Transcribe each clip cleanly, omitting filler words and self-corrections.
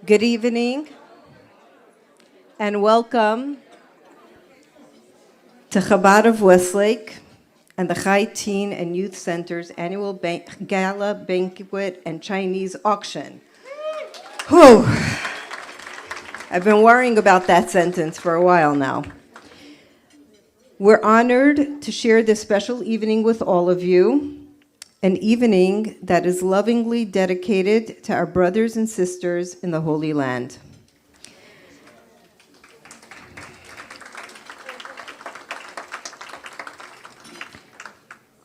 Good evening and welcome to Chabad of Westlake and the Chai Teen and Youth Center's annual gala banquet and Chinese auction. Whew. I've been worrying about that sentence for a while now. We're honored to share this special evening with all of you, an evening that is lovingly dedicated to our brothers and sisters in the Holy Land.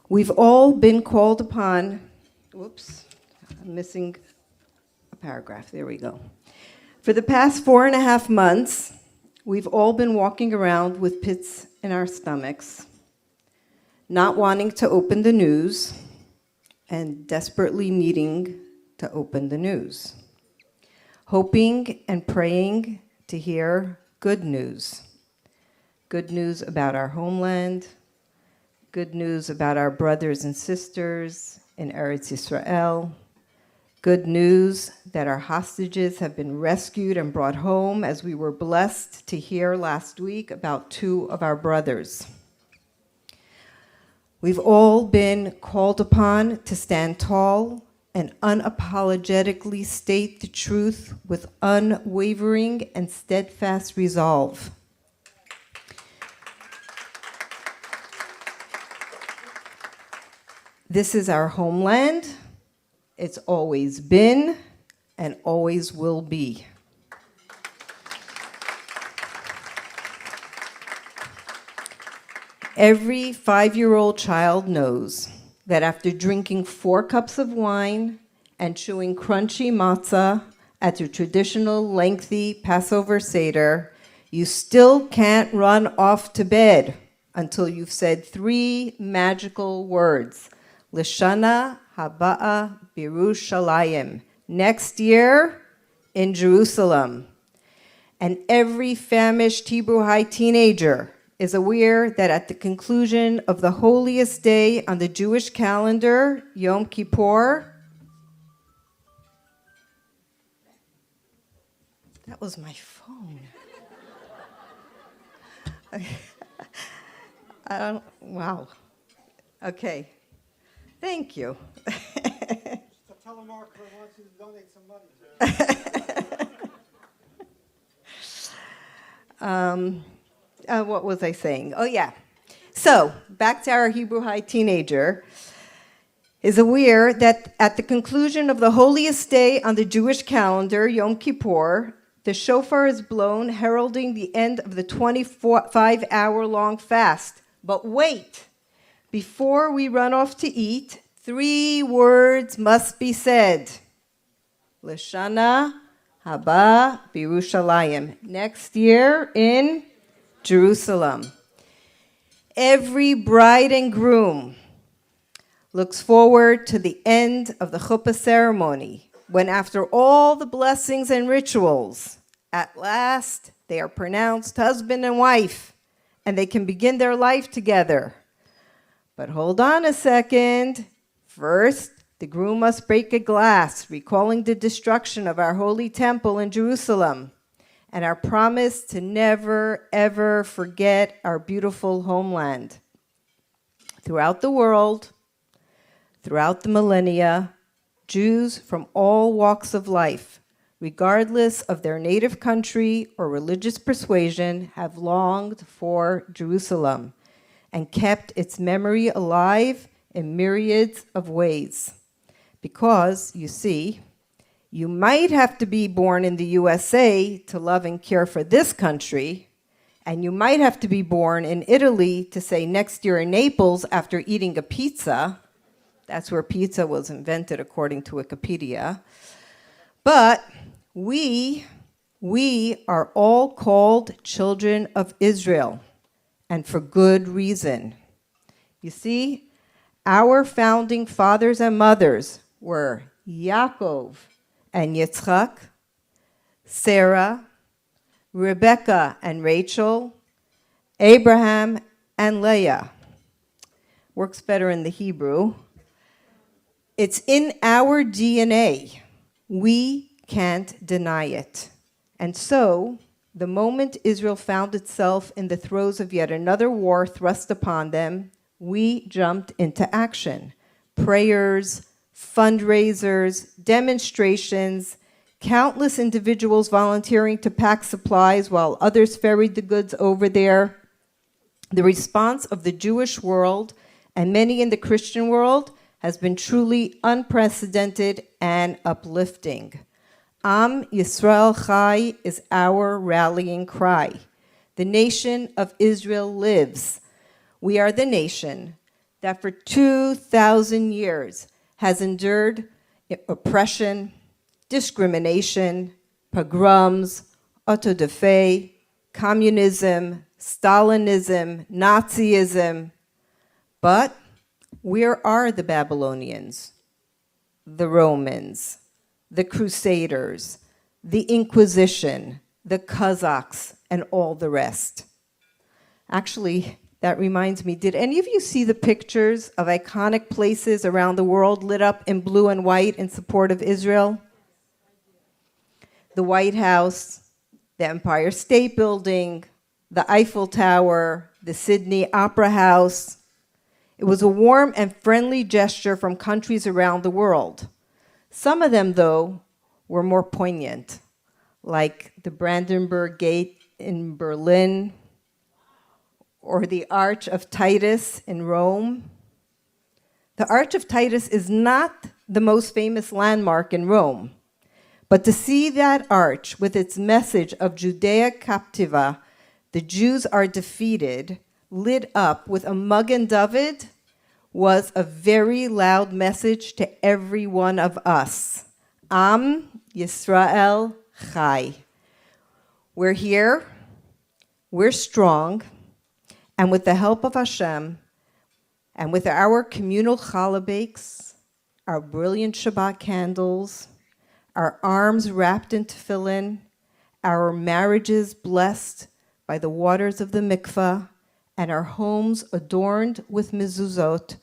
We've all been called upon, whoops, I'm missing a paragraph, there we go. For the past 4.5 months, we've all been walking around with pits in our stomachs, not wanting to open the news, and desperately needing to open the news, hoping and praying to hear good news about our homeland, good news about our brothers and sisters in Eretz Yisrael, good news that our hostages have been rescued and brought home, as we were blessed to hear last week about 2 of our brothers. We've all been called upon to stand tall and unapologetically state the truth with unwavering and steadfast resolve. This is our homeland. It's always been and always will be. Every 5-year-old child knows that after drinking 4 cups of wine and chewing crunchy matzah at your traditional lengthy Passover Seder, you still can't run off to bed until you've said 3 magical words, L'shana haba'a b'Yerushalayim, next year in Jerusalem. And every famished Hebrew high teenager is aware that at the conclusion of the holiest day on the Jewish calendar, Yom Kippur, that was my phone. Wow. Okay. Thank you. The telemarketer wants you to donate some money. What was I saying? Oh, yeah. So, back to our Hebrew high teenager, is aware that at the conclusion of the holiest day on the Jewish calendar, Yom Kippur, the shofar is blown, heralding the end of the 25-hour-long fast. But wait, before we run off to eat, 3 words must be said. L'shana haba b'Yerushalayim. Next year in Jerusalem. Every bride and groom looks forward to the end of the chuppah ceremony, when after all the blessings and rituals, at last they are pronounced husband and wife, and they can begin their life together. But hold on a second. First, the groom must break a glass, recalling the destruction of our holy temple in Jerusalem, and our promise to never, ever forget our beautiful homeland. Throughout the world, throughout the millennia, Jews from all walks of life, regardless of their native country or religious persuasion, have longed for Jerusalem and kept its memory alive in myriads of ways. Because, you see, you might have to be born in the USA to love and care for this country, and you might have to be born in Italy to say next year in Naples after eating a pizza. That's where pizza was invented, according to Wikipedia. But we are all called children of Israel, and for good reason. You see, our founding fathers and mothers were Yaakov and Yitzchak, Sarah, Rebecca and Rachel, Abraham and Leah. Works better in the Hebrew. It's in our DNA. We can't deny it. And so, the moment Israel found itself in the throes of yet another war thrust upon them, we jumped into action. Prayers, fundraisers, demonstrations, countless individuals volunteering to pack supplies while others ferried the goods over there. The response of the Jewish world and many in the Christian world has been truly unprecedented and uplifting. Am Yisrael Chai is our rallying cry. The nation of Israel lives. We are the nation that for 2,000 years has endured oppression, discrimination, pogroms, auto-da-fe, communism, Stalinism, Nazism. But where are the Babylonians, the Romans, the Crusaders, the Inquisition, the Cossacks, and all the rest? Actually, that reminds me, did any of you see the pictures of iconic places around the world lit up in blue and white in support of Israel? The White House, the Empire State Building, the Eiffel Tower, the Sydney Opera House. It was a warm and friendly gesture from countries around the world. Some of them, though, were more poignant, like the Brandenburg Gate in Berlin, or the Arch of Titus in Rome. The Arch of Titus is not the most famous landmark in Rome, but to see that arch with its message of Judea Captiva, the Jews are defeated, lit up with a Magen David, was a very loud message to every one of us. Am Yisrael Chai. We're here, we're strong, and with the help of Hashem, and with our communal challah bakes, our brilliant Shabbat candles, our arms wrapped in tefillin, our marriages blessed by the waters of the mikvah, and our homes adorned with mezuzot,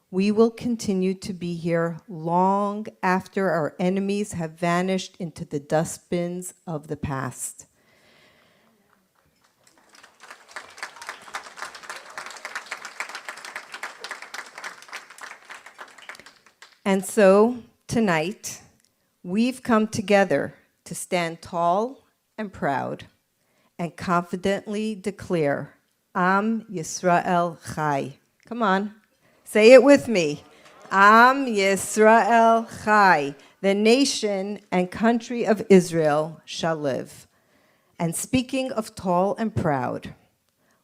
we will continue to be here long after our enemies have vanished into the dustbins of the past. And so, tonight, we've come together to stand tall and proud and confidently declare, Am Yisrael Chai. Come on, say it with me. Am Yisrael Chai. The nation and country of Israel shall live. And speaking of tall and proud,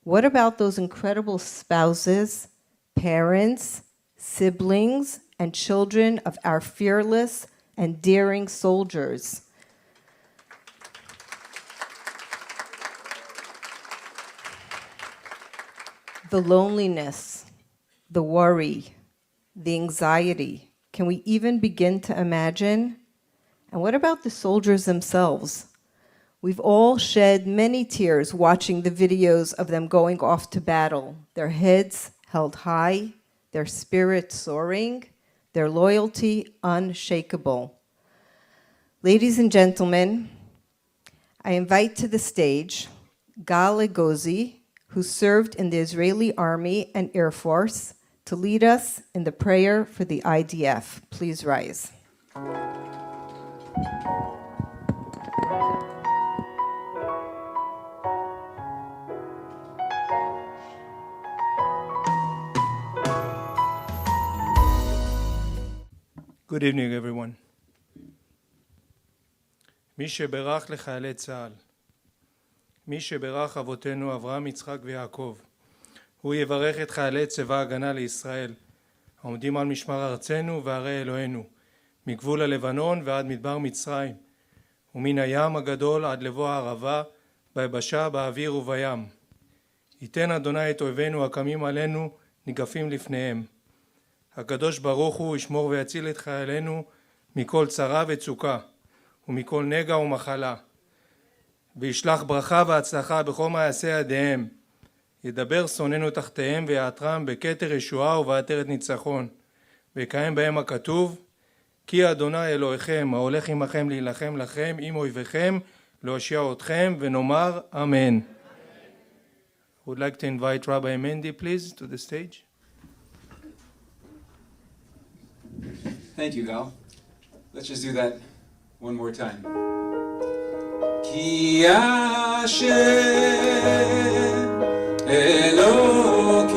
what about those incredible spouses, parents, siblings, and children of our fearless and daring soldiers? The loneliness, the worry, the anxiety. Can we even begin to imagine? And what about the soldiers themselves? We've all shed many tears watching the videos of them going off to battle, their heads held high, their spirits soaring, their loyalty unshakable. Ladies and gentlemen, I invite to the stage Gal Egozi, who served in the Israeli Army and Air Force, to lead us in the prayer for the IDF. Please rise. Good evening, everyone. מי שברך לחיילי צה"ל, מי שברך אבותינו אברהם, יצחק ויעקב, הוא יברך את חיילי צבא ההגנה לישראל, העומדים על משמר ארצנו וערי אלוהינו, מגבול הלבנון ועד מדבר מצרים, ומן הים הגדול עד לבוא הערבה, ביבשה, באוויר ובים. ייתן אדוני את אויבינו הקמים עלינו, ניגפים לפניהם. הקדוש ברוך הוא ישמור ויציל את חיילינו מכל צרה וצוקה, ומכל נגע ומחלה. וישלח ברכה והצלחה בכל מעשה ידיהם. ידבר שונאינו תחתיהם ויעטרם בכתר ישועה ובעטרת ניצחון. ויקיים בהם הכתוב, כי אדוני אלוהיכם ההולך עמכם להילחם לכם עם אויביכם להושיע אתכם, ונאמר אמן. I would like to invite Rabbi Mendy, please, to the stage. Thank you, Gal. Let's just do that one more time. Ki Hashem Elokeichem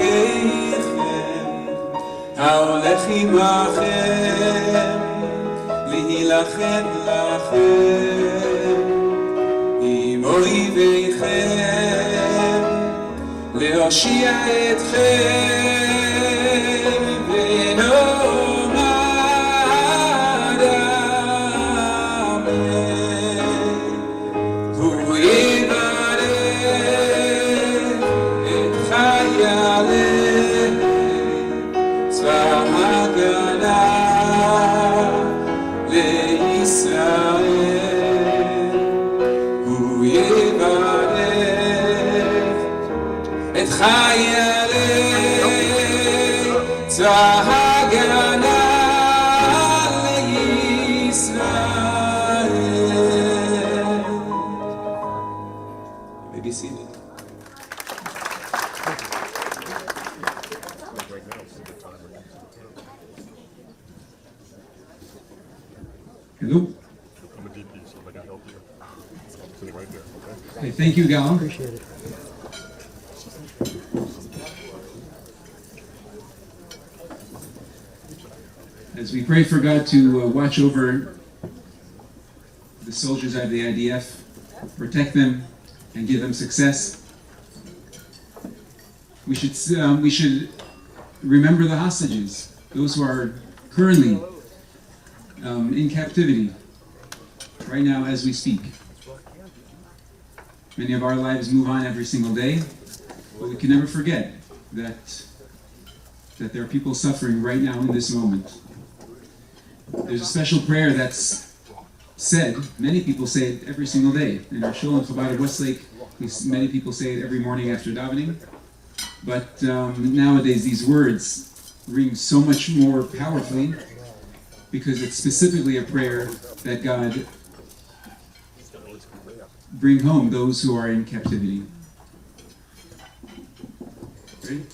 haolech imachem lihilachem lachem im oiveichem leoshia etchem v'nomar amen. Hu yivarech et chayaleh tzva hagana leYisrael. Hu yivarech et chayaleh tzva hagana leYisrael. You may be seated. Hello. Okay, thank you, Gal. Appreciate it. As we pray for God to watch over the soldiers of the IDF, protect them, and give them success, we should remember the hostages, those who are currently in captivity right now as we speak. Many of our lives move on every single day, but we can never forget that there are people suffering right now in this moment. There's a special prayer that's said, many people say it every single day. In our shul in Chabad of Westlake, many people say it every morning after davening. But nowadays these words ring so much more powerfully because it's specifically a prayer that God bring home those who are in captivity. Ready?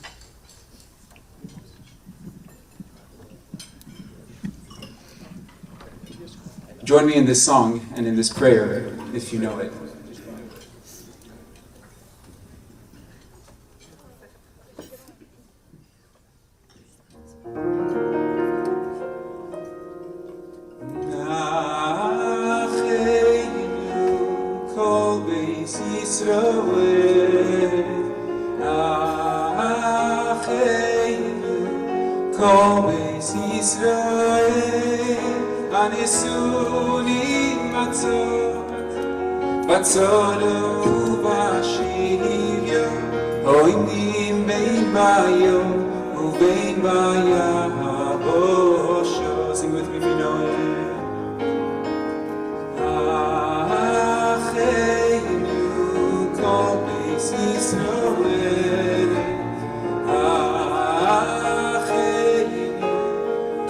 Join me in this song and in this prayer if you know it. Batzolo ubashivyo hoinim bein bayom ubein bayabosho. Sing with me if you know it. Acheinu kol beis Yisroel. Acheinu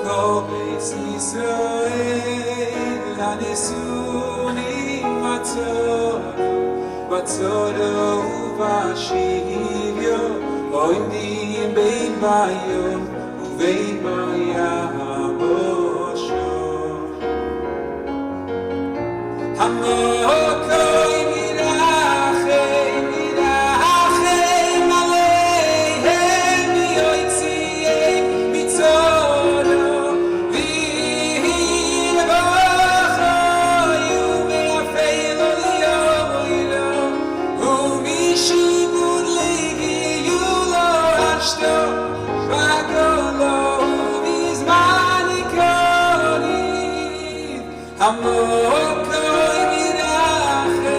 kol beis Yisroel. Anesuni Batzolo ubashivyo hoinim bein bayom ubein bayabosho. Hamokoi mirachem aleihem yoitziim mitzoro v'yivochoyu me'afelo liyoilo u'mishibud ligiyu lo hashto v'agolo u'vizman ikoriv. Hamokoi mirachem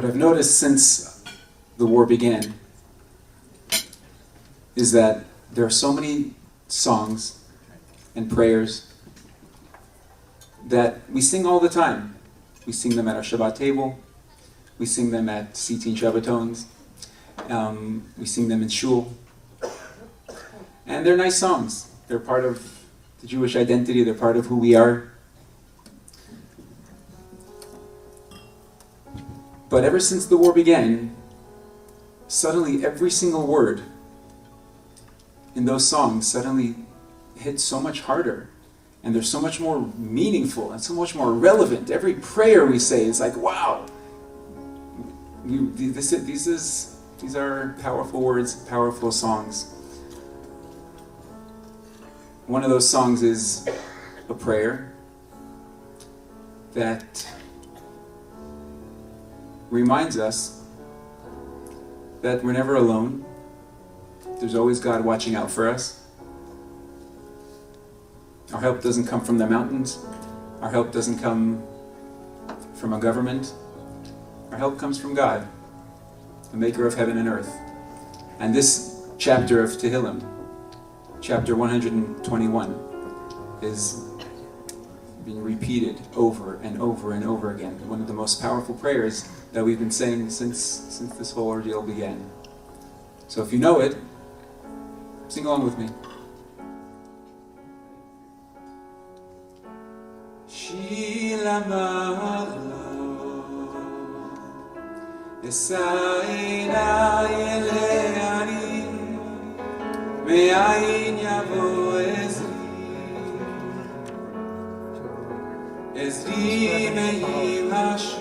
I've noticed since the war began is that there are so many songs and prayers that we sing all the time. We sing them at our Shabbat table. We sing them at Sitin Shabbatons. We sing them in shul. And they're nice songs. They're part of the Jewish identity. They're part of who we are. But ever since the war began, suddenly every single word in those songs suddenly hit so much harder. And they're so much more meaningful and so much more relevant. Every prayer we say is like, wow. These are powerful words, powerful songs. One of those songs is a prayer that reminds us that we're never alone. There's always God watching out for us. Our help doesn't come from the mountains. Our help doesn't come from a government. Our help comes from God, the maker of heaven and earth. And this chapter of Tehillim, chapter 121, is being repeated over and over and over again. One of the most powerful prayers that we've been saying since this whole ordeal began. So if you know it, sing along with me. אשא עיניי אל ההרים, מאין יבוא עזרי מעם השם,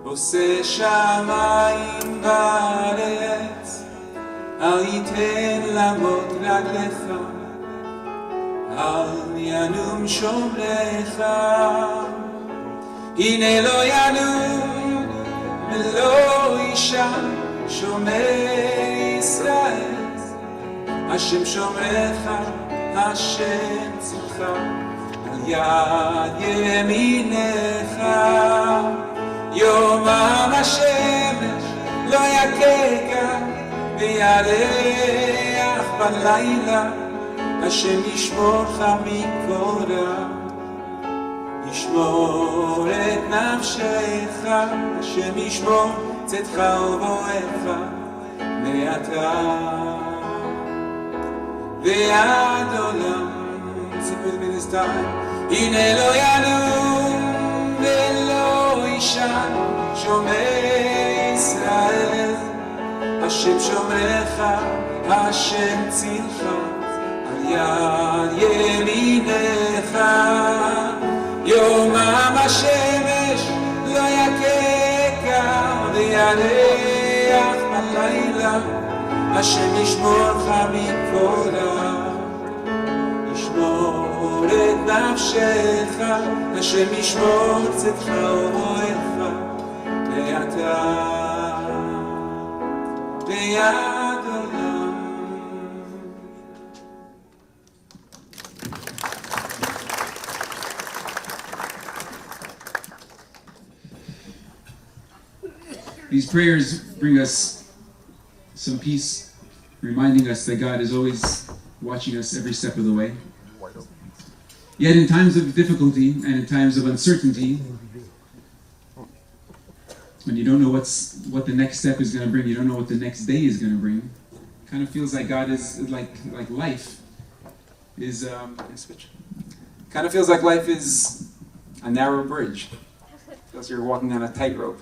עושה שמיים וארץ, אל ייתן למוט רגלך, אל ינום שומרך. הנה לא ינום ולא יישן שומר ישראל, השם שומרך, השם צלך, על יד ימינך. יומם השמש לא יככה וירח בלילה, השם ישמורך מכל רע. ישמור את נפשך, השם ישמור צאתך ובואך, מעתה ועד עולם. Sing with me this time. הנה לא ינום ולא יישן שומר ישראל, השם שומרך, השם צילך, על יד ימינך. יומם השמש לא יככה וירח בלילה, השם ישמורך מכל רע. ישמור את נפשך, השם ישמור צאתך ובואך, מעתה ועד עולם. These prayers bring us some peace, reminding us that God is always watching us every step of the way. Yet in times of difficulty and in times of uncertainty, when you don't know what the next step is going to bring, you don't know what the next day is going to bring, it kind of feels like God is like life is kind of feels like life is a narrow bridge. It feels you're walking on a tightrope.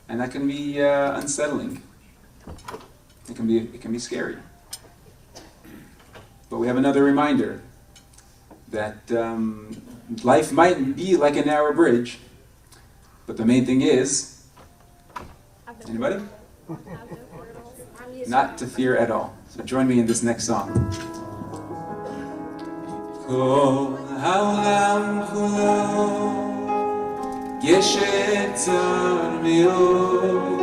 And that can be unsettling. It can be scary. But we have another reminder that life might be like a narrow bridge, but the main thing is, anybody? Not to fear at all. So join me in this next song. Kol ha'olam kulo גשם צר מאוד,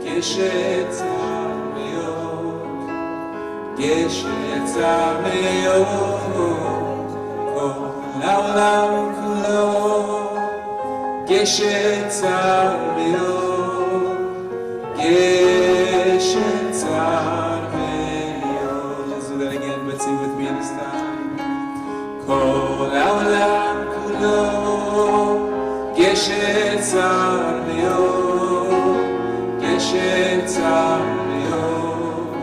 גשם צר מאוד, גשם צר מאוד, כל העולם כולו, Geshetzar me'od, Geshetzar me'od. Let's do that again, but sing with me this time. Kol ha'olam kulo, Geshetzar me'od, Geshetzar me'od,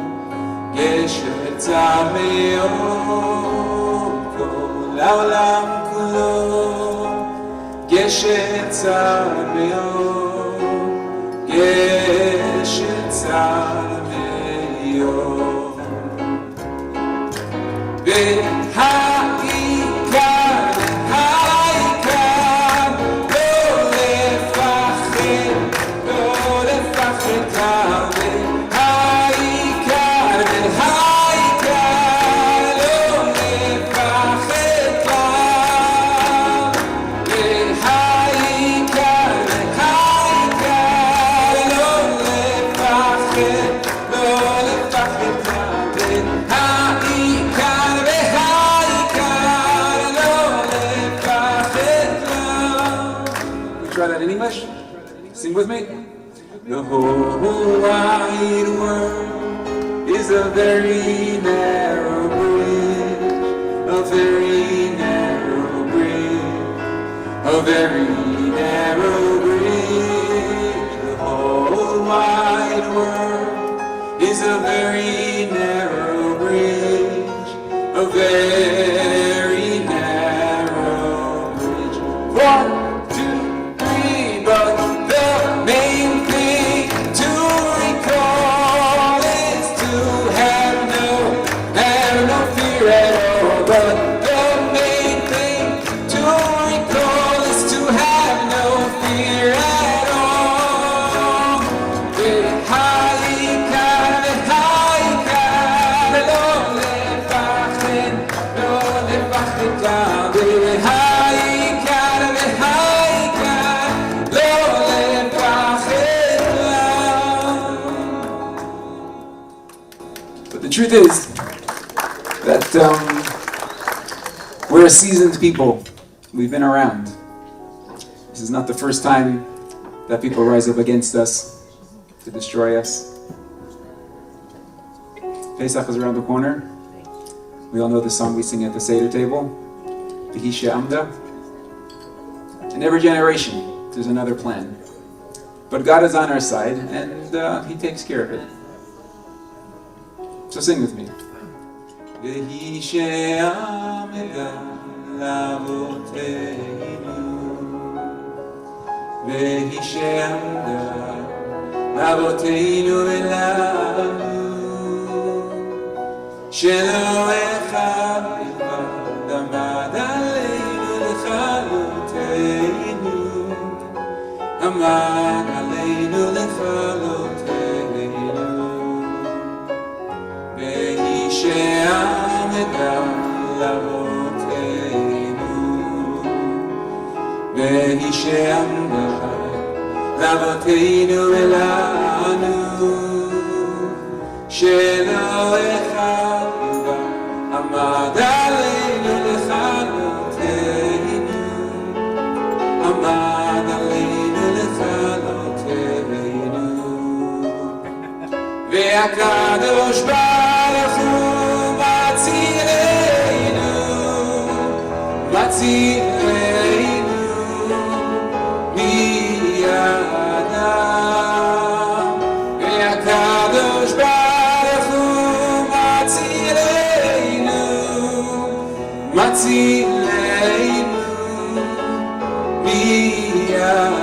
Geshetzar me'od. Kol ha'olam kulo, Geshetzar me'od, Geshetzar me'od. V'ha'ikar, ha'ikar, lo לפחד, לא לפחד כלל. v'ha'ikar, v'ha'ikar, לא לפחד כלל. v'ha'ikar, v'ha'ikar, לא לפחד, לא לפחד כלל. v'ha'ikar, v'ha'ikar, לא לפחד כלל. Try that in English. Sing with me. The whole wide world is a very narrow bridge, a very narrow bridge, a very narrow bridge. The whole wide world is a very narrow bridge, a very narrow bridge. 1, 2, 3, but the main thing to recall is to have no fear at all. But the main thing to recall is to have no fear at all. v'ha'ikar, v'ha'ikar, lo לפחד, לא לפחד כלל. v'ha'ikar, v'ha'ikar, לא לפחד כלל. But the truth is that we're a seasoned people. We've been around. This is not the first time that people rise up against us to destroy us. Pesach is around the corner. We all know the song we sing at the Seder table, V'hi she'amda. In every generation, there's another plan. But God is on our side, and He takes care of it. So sing with me. V'hi she'amda lavoteinu, V'hi she'amda lavoteinu v'lanu, שלא אחד בלבד עמד עלינו לכלותנו, עמד עלינו לכלותנו. והיא שעמדה לאבותינו, והיא שעמדה לאבותינו ולנו, שלא אחד בלבד עמד עלינו לכלותנו, עמד עלינו לכלותנו. והקדוש ברוך הוא מצילנו, מצילנו מידם. והקדוש ברוך הוא מצילנו, מצילנו מידם.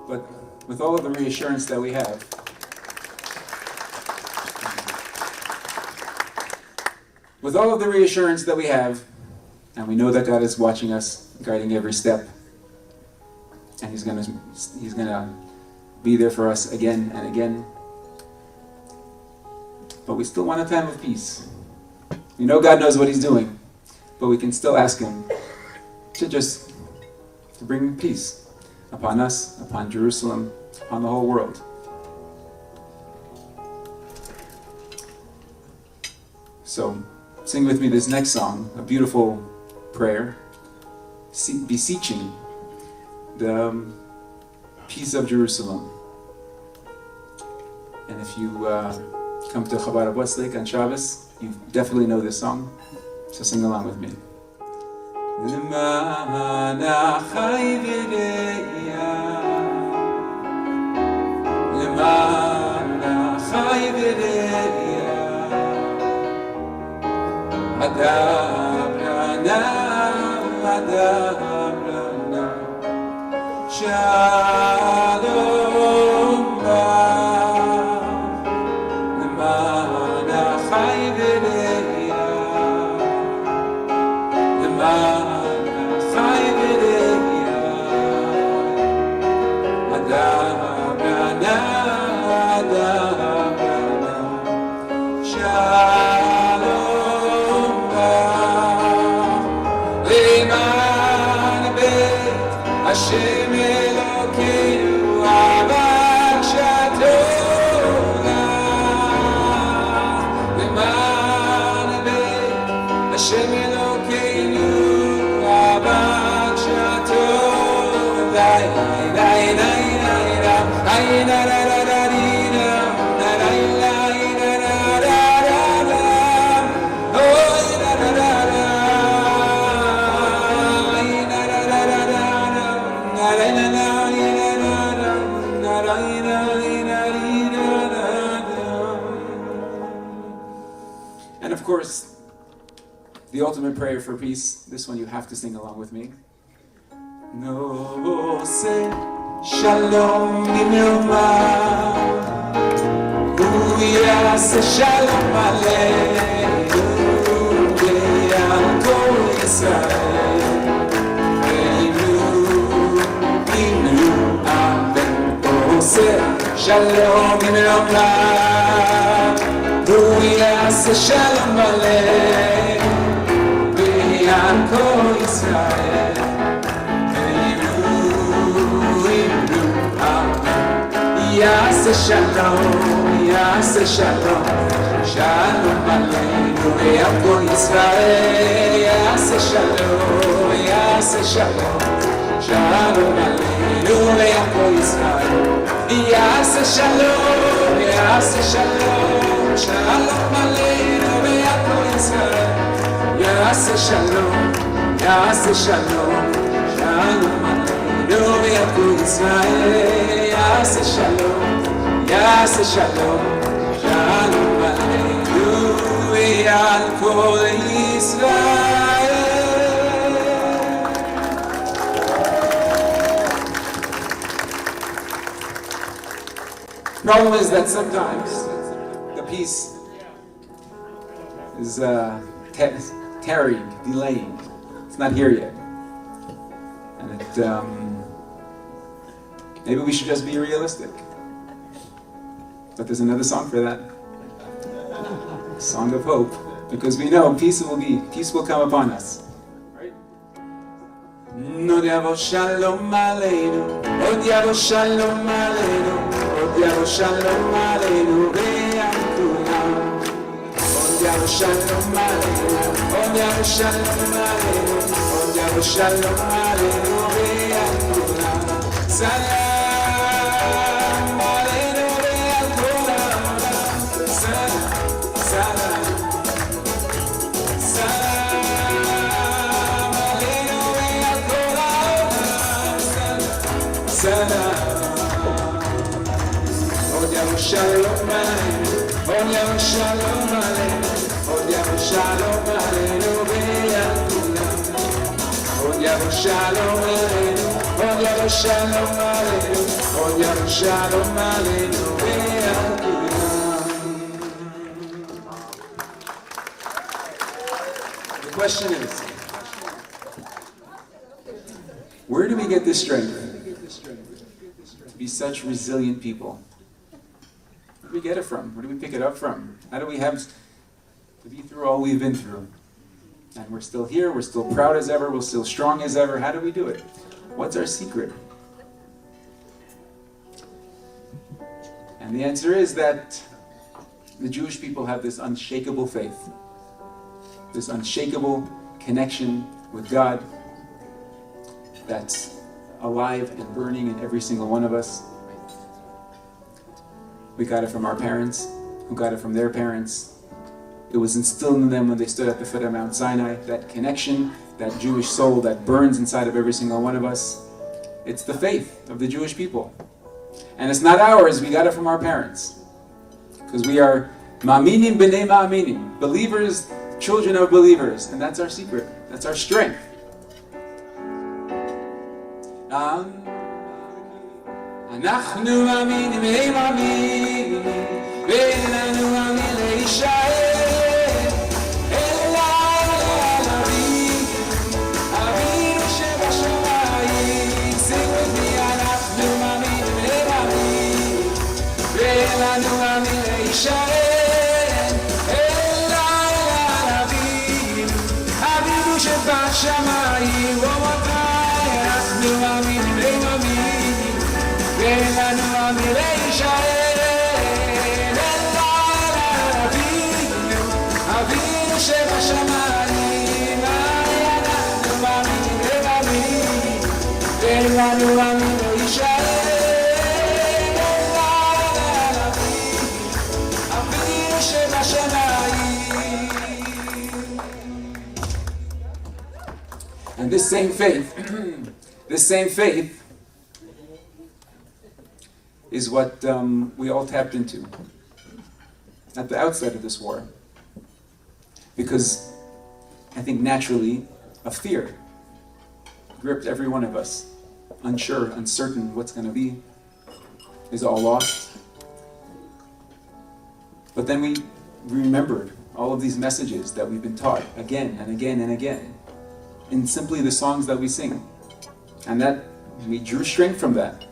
But with all of the reassurance that we have, and we know that God is watching us, guiding every step, and He's gonna be there for us again and again. But we still want a time of peace. We know God knows what He's doing, but we can still ask Him to just to bring peace upon us, upon Jerusalem, upon the whole world. So sing with me this next song, a beautiful prayer, beseeching the peace of Jerusalem. And if you come to Chabad of Westlake on Shabbos, you definitely know this song, so sing along with me. למען החי וראיה, למען החי וראיה, אדברה נא, שלום בא, למען החי וראיה, למען השם אלוקינו אהבה שתולה למען בית השם אלוקינו אהבה שתולה And of course, the ultimate prayer for peace, this one you have to sing along with me. Nose shalom bimyoma, hu yaseh shalom aleinu ve'al kol Yisrael, ve'inu amen. Nose shalom bimyoma, hu yaseh shalom aleinu ve'al kol Yisrael. Yaseh shalom, shalom aleinu ve'al kol Yisrael. Yaseh shalom, shalom aleinu ve'al kol Yisrael. Yaseh shalom, shalom aleinu ve'al kol Yisrael. Yaseh shalom, shalom aleinu ve'al kol Yisrael. Yaseh shalom, shalom aleinu ve'al kol Yisrael. The problem is that sometimes the peace is tarrying, delaying. It's not here yet. And maybe we should just be realistic. But there's another song for that. Song of hope. Because we know peace will come upon us. Right? Od yavo shalom aleinu, od yavo shalom aleinu, od yavo shalom aleinu ve'al kulam. Od yavo shalom aleinu, od yavo shalom aleinu, od yavo shalom aleinu ve'al kulam. Salam. Shalom aleinu, od yavo shalom aleinu, od yavo shalom aleinu ve'al kulam. Od yavo shalom aleinu, od yavo shalom aleinu, od yavo shalom aleinu ve'al kulam. The question is, where do we get this strength to be such resilient people? Where do we get it from? Where do we pick it up from? How do we have to be through all we've been through? And we're still here, we're still proud as ever, we're still strong as ever. How do we do it? What's our secret? And the answer is that the Jewish people have this unshakable faith, this unshakable connection with God that's alive and burning in every single one of us. We got it from our parents, who got it from their parents. It was instilled in them when they stood at the foot of Mount Sinai, that connection, that Jewish soul that burns inside of every single one of us. It's the faith of the Jewish people. And it's not ours, we got it from our parents. Because we are ma'aminim b'nei ma'aminim, believers, children of believers, and that's our secret, that's our strength. אנחנו מאמינים, הם מאמינים, ואין לנו מאמין להישאר, אלא אבינו, אבינו שבשמיים. Sing with me, אנחנו מאמינים, הם מאמינים, ואין לנו מאמין להישאר, אלא אבינו, אבינו שבשמיים. One more time, אנחנו מאמינים, הם מאמינים, ואין לנו מאמין להישאר, אלא אבינו, אבינו שבשמיים. אנחנו מאמינים, הם מאמינים, ואין לנו מאמין להישאר, אלא אבינו, אבינו שבשמיים. And this same faith, is what we all tapped into at the outset of this war. Because I think naturally a fear gripped every one of us. Unsure, uncertain what's going to be. Is it all lost? But then we remembered all of these messages that we've been taught again and again and again in simply the songs that we sing. And that we drew strength from that.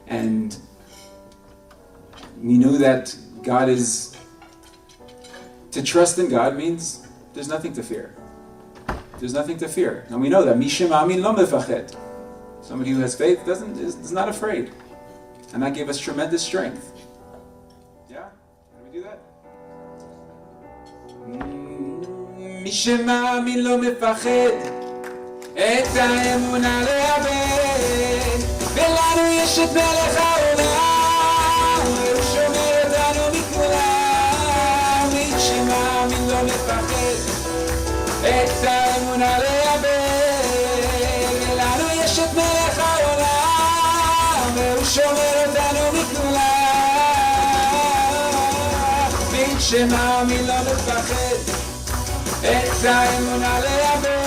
And we knew that God is, to trust in God means there's nothing to fear. There's nothing to fear. And we know that Mishem Amin lo mefached. Somebody who has faith is not afraid. And that gave us tremendous strength. Yeah? Can we do that? Mishem Amin lo mefached. את האמונה לאבד, ולנו יש את מלך העולם, הוא שומר אותנו מכולם. מי שמאמין לא מפחד, את האמונה לאבד, ולנו יש את מלך העולם, הוא שומר אותנו מכולם. מי שמאמין לא מפחד, את האמונה לאבד,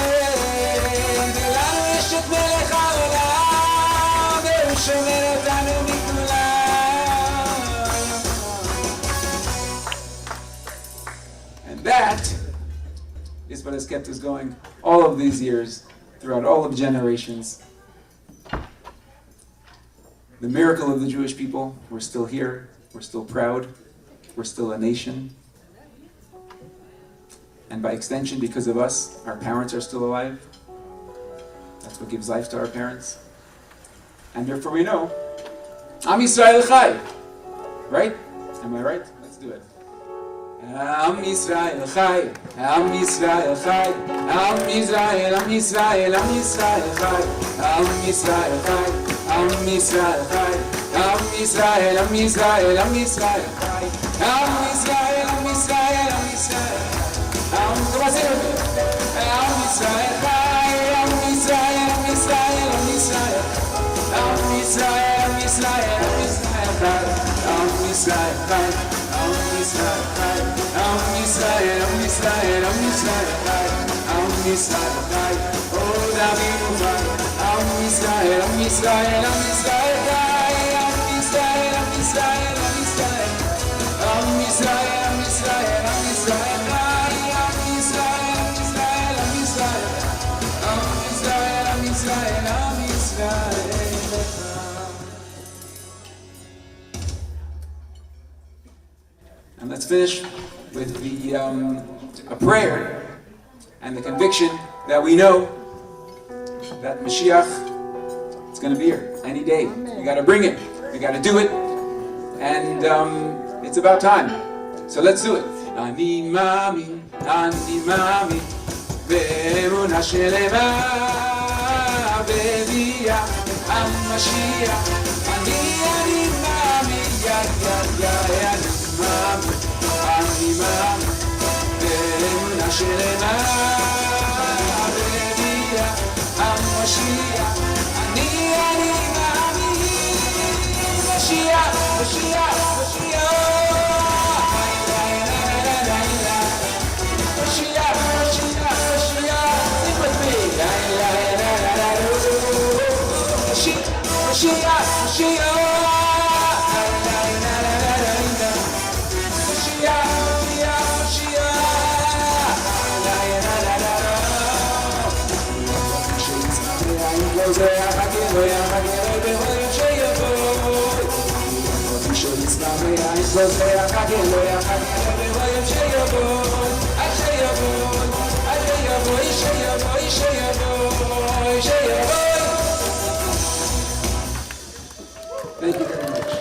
את מלך העולם, והוא שומר אותנו מכולם. And that is what has kept us going all of these years, throughout all of generations. The miracle of the Jewish people, we're still here, we're still proud, we're still a nation. And by extension, because of us, our parents are still alive. That's what gives life to our parents. And therefore we know, Am Yisrael Chai. Right? Am I right? Let's do it. Am Yisrael Chai. Am Yisrael Chai. Am Yisrael, Am Yisrael, Am Yisrael Chai. Am Yisrael Chai. Am Yisrael Chai. Am Yisrael, Am Yisrael, Am Yisrael Chai. Am Yisrael, Am Yisrael, Am Yisrael. Come on, sing it with me. Am Yisrael Chai. Am Yisrael, Am Yisrael, Am Yisrael. Am Yisrael, Am Yisrael, Am Yisrael Chai. Am Yisrael Chai. Am Yisrael Chai. Am Yisrael, Am Yisrael, Am Yisrael Chai. Am Yisrael Chai. Oh, David Chai. Am Yisrael, Am Yisrael, Am Yisrael Chai. Am Yisrael, Am Yisrael, Am Yisrael. Am Yisrael, Am Yisrael, Am Yisrael Chai. Am Yisrael, Am Yisrael, Am Yisrael. Am Yisrael, Am Yisrael, Am Yisrael. And let's finish with a prayer and the conviction that we know that Mashiach It's going to be here any day. We got to bring it. We got to do it. And it's about time. So let's do it. אני מאמין, באמונה שלמה, בביאה המשיח. אני מאמין, אני מאמין, באמונה שלמה, בביאה המשיח. אני מאמין, משיח, משיח, משיח. Thank you very much.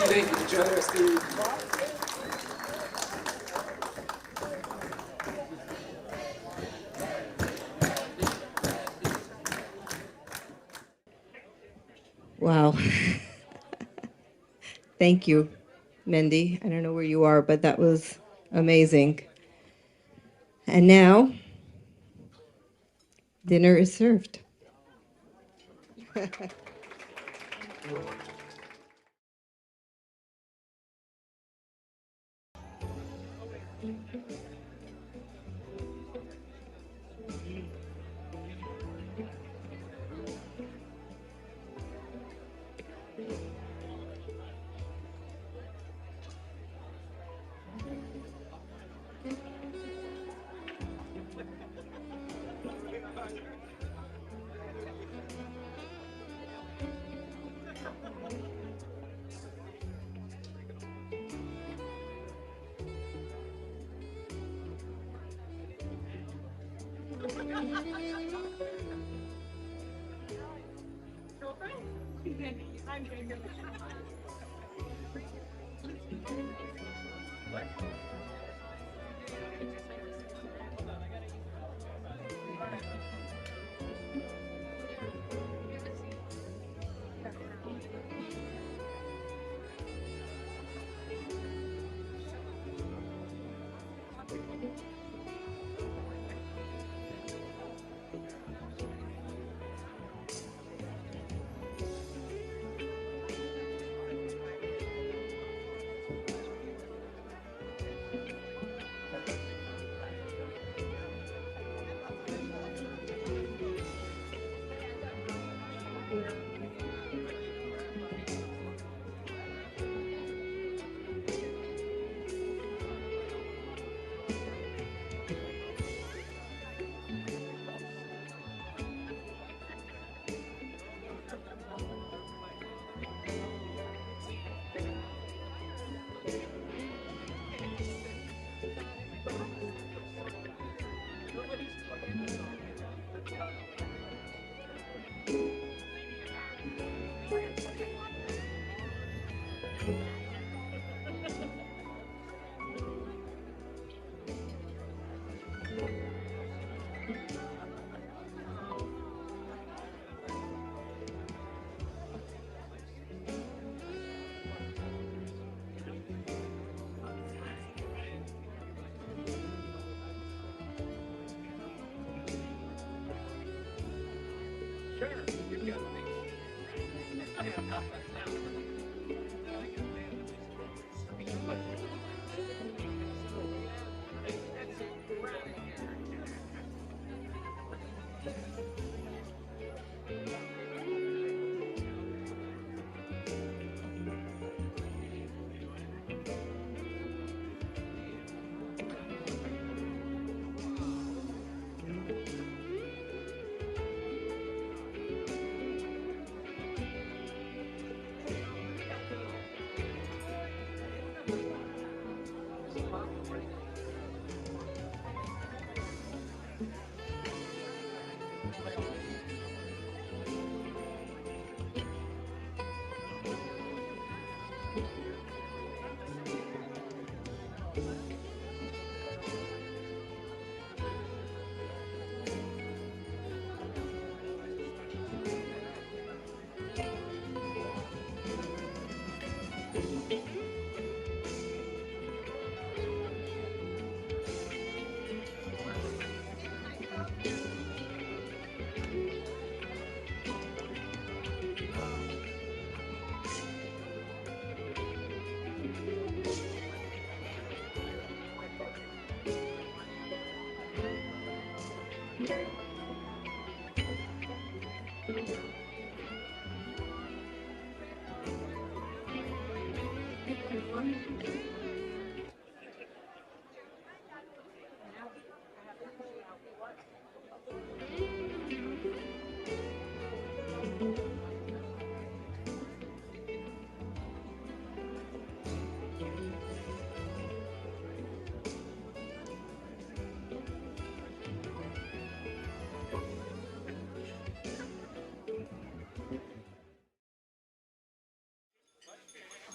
Thank you. Enjoy the rest of your evening. Wow. Thank you, Mendy. I don't know where you are, but that was amazing. And now, dinner is served.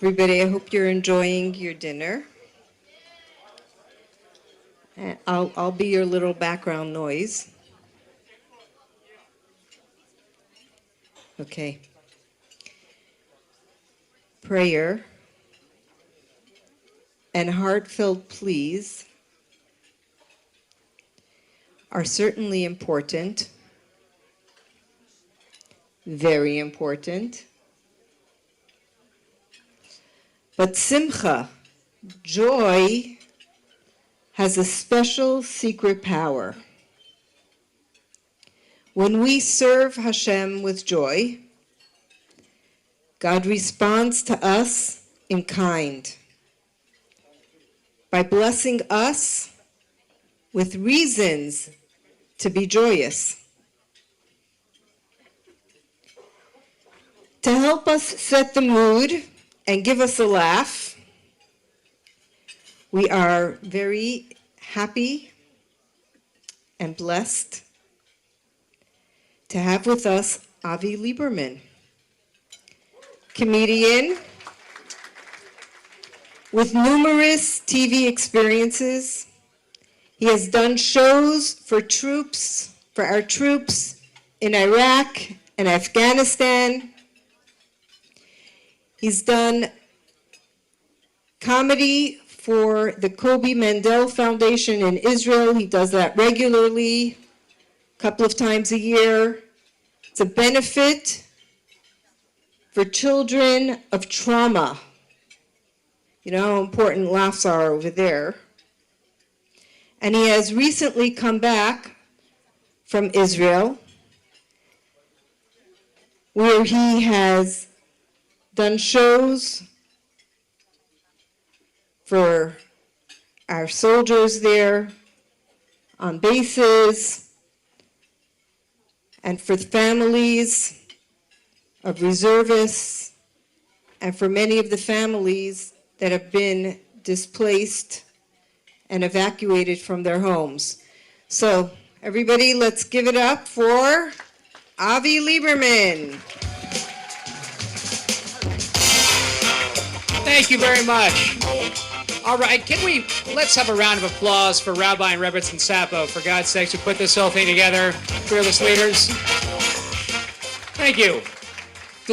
Everybody, I hope you're enjoying your dinner. And I'll be your little background noise. Okay. Prayer and heartfelt pleas are certainly important, very important. But simcha, joy, has a special secret power. When we serve Hashem with joy, God responds to us in kind by blessing us with reasons to be joyous. To help us set the mood and give us a laugh, we are very happy and blessed to have with us Avi Lieberman, comedian with numerous TV experiences. He has done shows for our troops in Iraq and Afghanistan. He's done comedy for the Kobe Mandel Foundation in Israel. He does that regularly, a couple of times a year. It's a benefit for children of trauma. You know how important laughs are over there. And he has recently come back from Israel, where he has done shows for our soldiers there on bases and for the families of reservists and for many of the families that have been displaced and evacuated from their homes. So, everybody, let's give it up for Avi Lieberman. Thank you very much. All right, let's have a round of applause for Rabbi and Rebbetzin Sapo, for God's sakes, who put this whole thing together, fearless leaders. Thank you.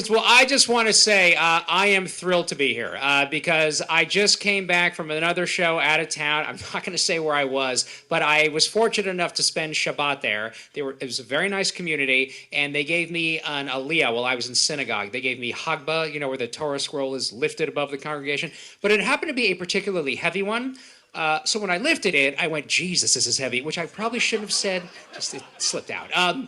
Well, I just want to say I am thrilled to be here because I just came back from another show out of town. I'm not going to say where I was, but I was fortunate enough to spend Shabbat there. It was a very nice community, and they gave me an aliyah while I was in synagogue. They gave me Hagba, where the Torah scroll is lifted above the congregation. But it happened to be a particularly heavy one. So when I lifted it, I went, Jesus, this is heavy, which I probably shouldn't have said. Just it slipped out.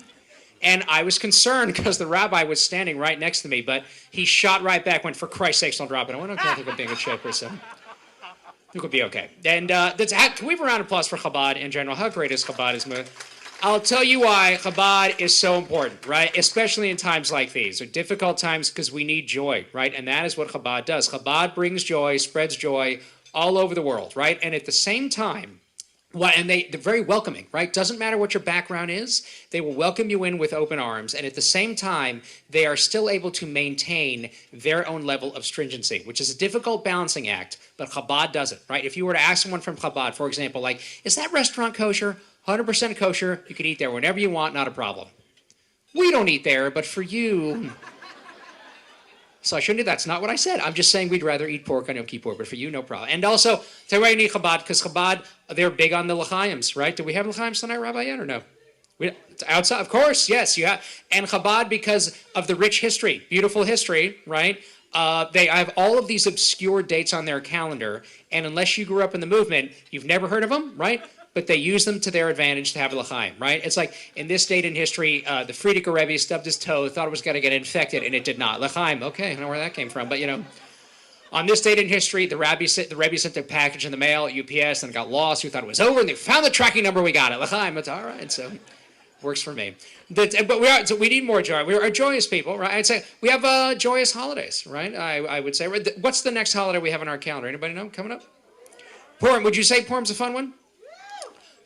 And I was concerned because the rabbi was standing right next to me, but he shot right back, went, for Christ's sakes, don't drop it. I went, okay, I think I'm being a good person. It could be okay. And can we have a round of applause for Chabad in general? How great is Chabadism? I'll tell you why Chabad is so important, right? Especially in times like these, or difficult times, because we need joy, right? And that is what Chabad does. Chabad brings joy, spreads joy all over the world, right? And at the same time, they're very welcoming, right? Doesn't matter what your background is, they will welcome you in with open arms, and at the same time, they are still able to maintain their own level of stringency, which is a difficult balancing act, but Chabad does it, right? If you were to ask someone from Chabad, for example, like, is that restaurant kosher? 100% kosher, you can eat there whenever you want, not a problem. We don't eat there, but for you... So I shouldn't do that. That's not what I said. I'm just saying we'd rather eat pork on Yom Kippur, but for you, no problem. And also, tell you why you need Chabad, because Chabad, they're big on the l'chaims, right? Do we have l'chaims tonight, Rabbi, yet, or no? It's outside, of course, yes. You have, and Chabad, because of the rich history, beautiful history, right? They have all of these obscure dates on their calendar, and unless you grew up in the movement, you've never heard of them, right? But they use them to their advantage to have l'chaim, right? It's like in this date in history, the Frierdiker Rebbe stubbed his toe, thought it was going to get infected, and it did not. L'chaim, okay, I don't know where that came from, but on this date in history, the Rebbe sent a package in the mail at UPS, and it got lost. We thought it was over, and they found the tracking number. We got it. L'chaim, it's all right. So, works for me. But we need more joy. We are joyous people, right? I'd say we have joyous holidays, right? I would say. What's the next holiday we have on our calendar? Anybody know coming up? Purim. Would you say Purim's a fun one?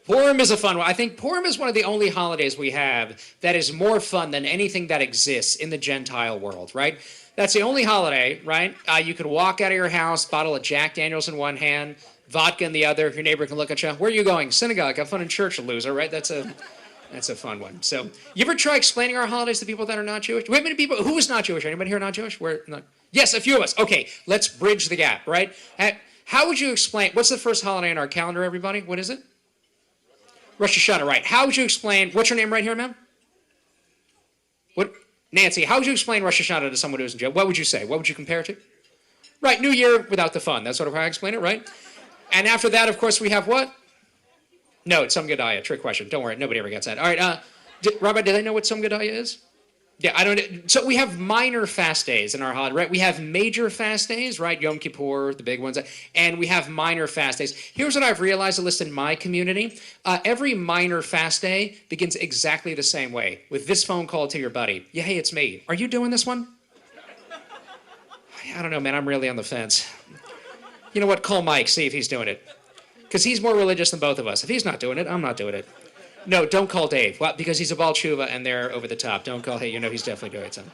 Purim is a fun one. I think Purim is one of the only holidays we have that is more fun than anything that exists in the Gentile world, right? That's the only holiday, right? You could walk out of your house, bottle of Jack Daniels in one hand, vodka in the other. Your neighbor can look at you. Where are you going? Synagogue. Have fun in church, loser, right? That's a fun one. So, you ever try explaining our holidays to people that are not Jewish? Do we have many people? Who is not Jewish? Anybody here not Jewish? Yes, a few of us. Okay, let's bridge the gap, right? How would you explain? What's the first holiday on our calendar, everybody? What is it? Rosh Hashanah, right. How would you explain, what's your name right here, ma'am? What? Nancy, how would you explain Rosh Hashanah to someone who isn't Jewish? What would you say? What would you compare it to? Right, New Year without the fun. That's sort of how I explain it, right? And after that, of course, we have what? No, it's Some Gedaya. Trick question. Don't worry, nobody ever gets that. All right, Rabbi, did I know what Some Gedaya is? Yeah, I don't. So we have minor fast days in our holiday, right? We have major fast days, right? Yom Kippur, the big ones, and we have minor fast days. Here's what I've realized, at least in my community: every minor fast day begins exactly the same way, with this phone call to your buddy. Yeah, hey, it's me. Are you doing this one? I don't know, man. I'm really on the fence. You know what? Call Mike, see if he's doing it, because he's more religious than both of us. If he's not doing it, I'm not doing it. No, don't call Dave. Well, because he's a Baal Tshuva and they're over the top. Don't call, hey, he's definitely doing something.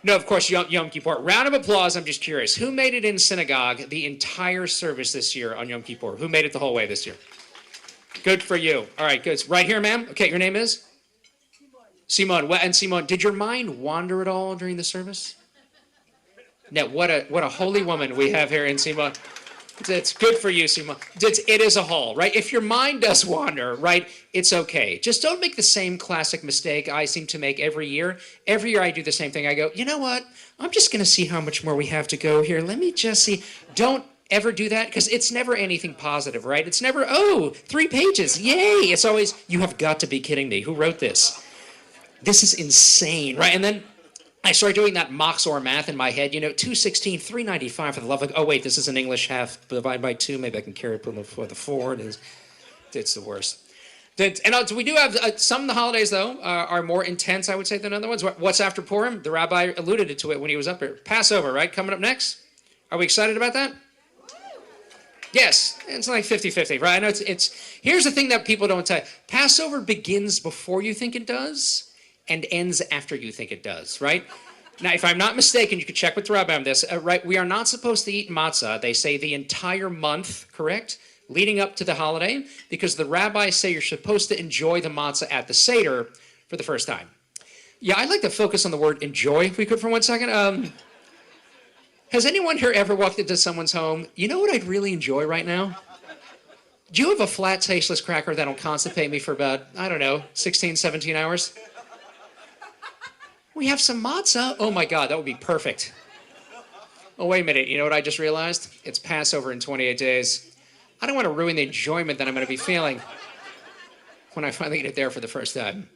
No, of course, Yom Kippur. Round of applause, I'm just curious. Who made it in synagogue the entire service this year on Yom Kippur? Who made it the whole way this year? Good for you. All right, good. Right here, ma'am. Okay, your name is? Simone. And Simone, did your mind wander at all during the service? No, what a holy woman we have here in Simone. It's good for you, Simone. It is a haul, right? If your mind does wander, right, it's okay. Just don't make the same classic mistake I seem to make every year. Every year I do the same thing. I go, you know what? I'm just going to see how much more we have to go here. Let me just see. Don't ever do that, because it's never anything positive, right? It's never, 3 pages. Yay. It's always, you have got to be kidding me. Who wrote this? This is insane, right? And then I started doing that Moxor math in my head, 216, 395 for the love of, oh wait, this is an English half divided by 2, maybe I can carry it before the 4, it's the worst. And we do have, some of the holidays though, are more intense, I would say, than other ones. What's after Purim? The rabbi alluded to it when he was up here. Passover, right, coming up next? Are we excited about that? Yes, it's like 50-50, right? I know here's the thing that people don't tell you. Passover begins before you think it does, and ends after you think it does, right? Now, if I'm not mistaken, you can check with the rabbi on this, right? We are not supposed to eat matzah, they say, the entire month, correct? Leading up to the holiday, because the rabbis say you're supposed to enjoy the matzah at the Seder for the first time. Yeah, I'd like to focus on the word enjoy, if we could, for 1 second. Has anyone here ever walked into someone's home? You know what I'd really enjoy right now? Do you have a flat, tasteless cracker that'll constipate me for about, 16, 17 hours? We have some matzah. Oh my God, that would be perfect. Oh, wait a minute. You know what I just realized? It's Passover in 28 days. I don't want to ruin the enjoyment that I'm going to be feeling when I finally get there for the first time.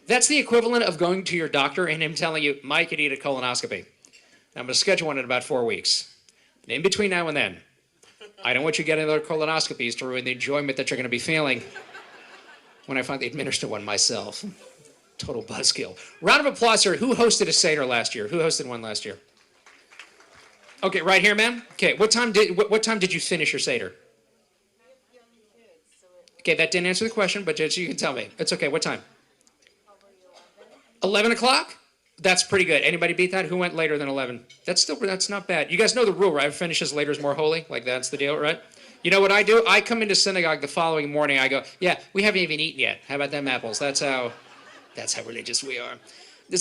That's the equivalent of going to your doctor and him telling you, Mike, you need a colonoscopy. I'm going to schedule one in about 4 weeks. And in between now and then, I don't want you getting other colonoscopies to ruin the enjoyment that you're going to be feeling when I finally administer one myself. Total buzzkill. Round of applause here. Who hosted a Seder last year? Who hosted one last year? Okay, right here, ma'am. Okay, what time did you finish your Seder? Okay, that didn't answer the question, but you can tell me. It's okay. What time? 11 o'clock? That's pretty good. Anybody beat that? Who went later than 11? That's not bad. You guys know the rule, right? Finishes later is more holy. Like that's the deal, right? You know what I do? I come into synagogue the following morning. I go, yeah, we haven't even eaten yet. How about them apples? That's how religious we are.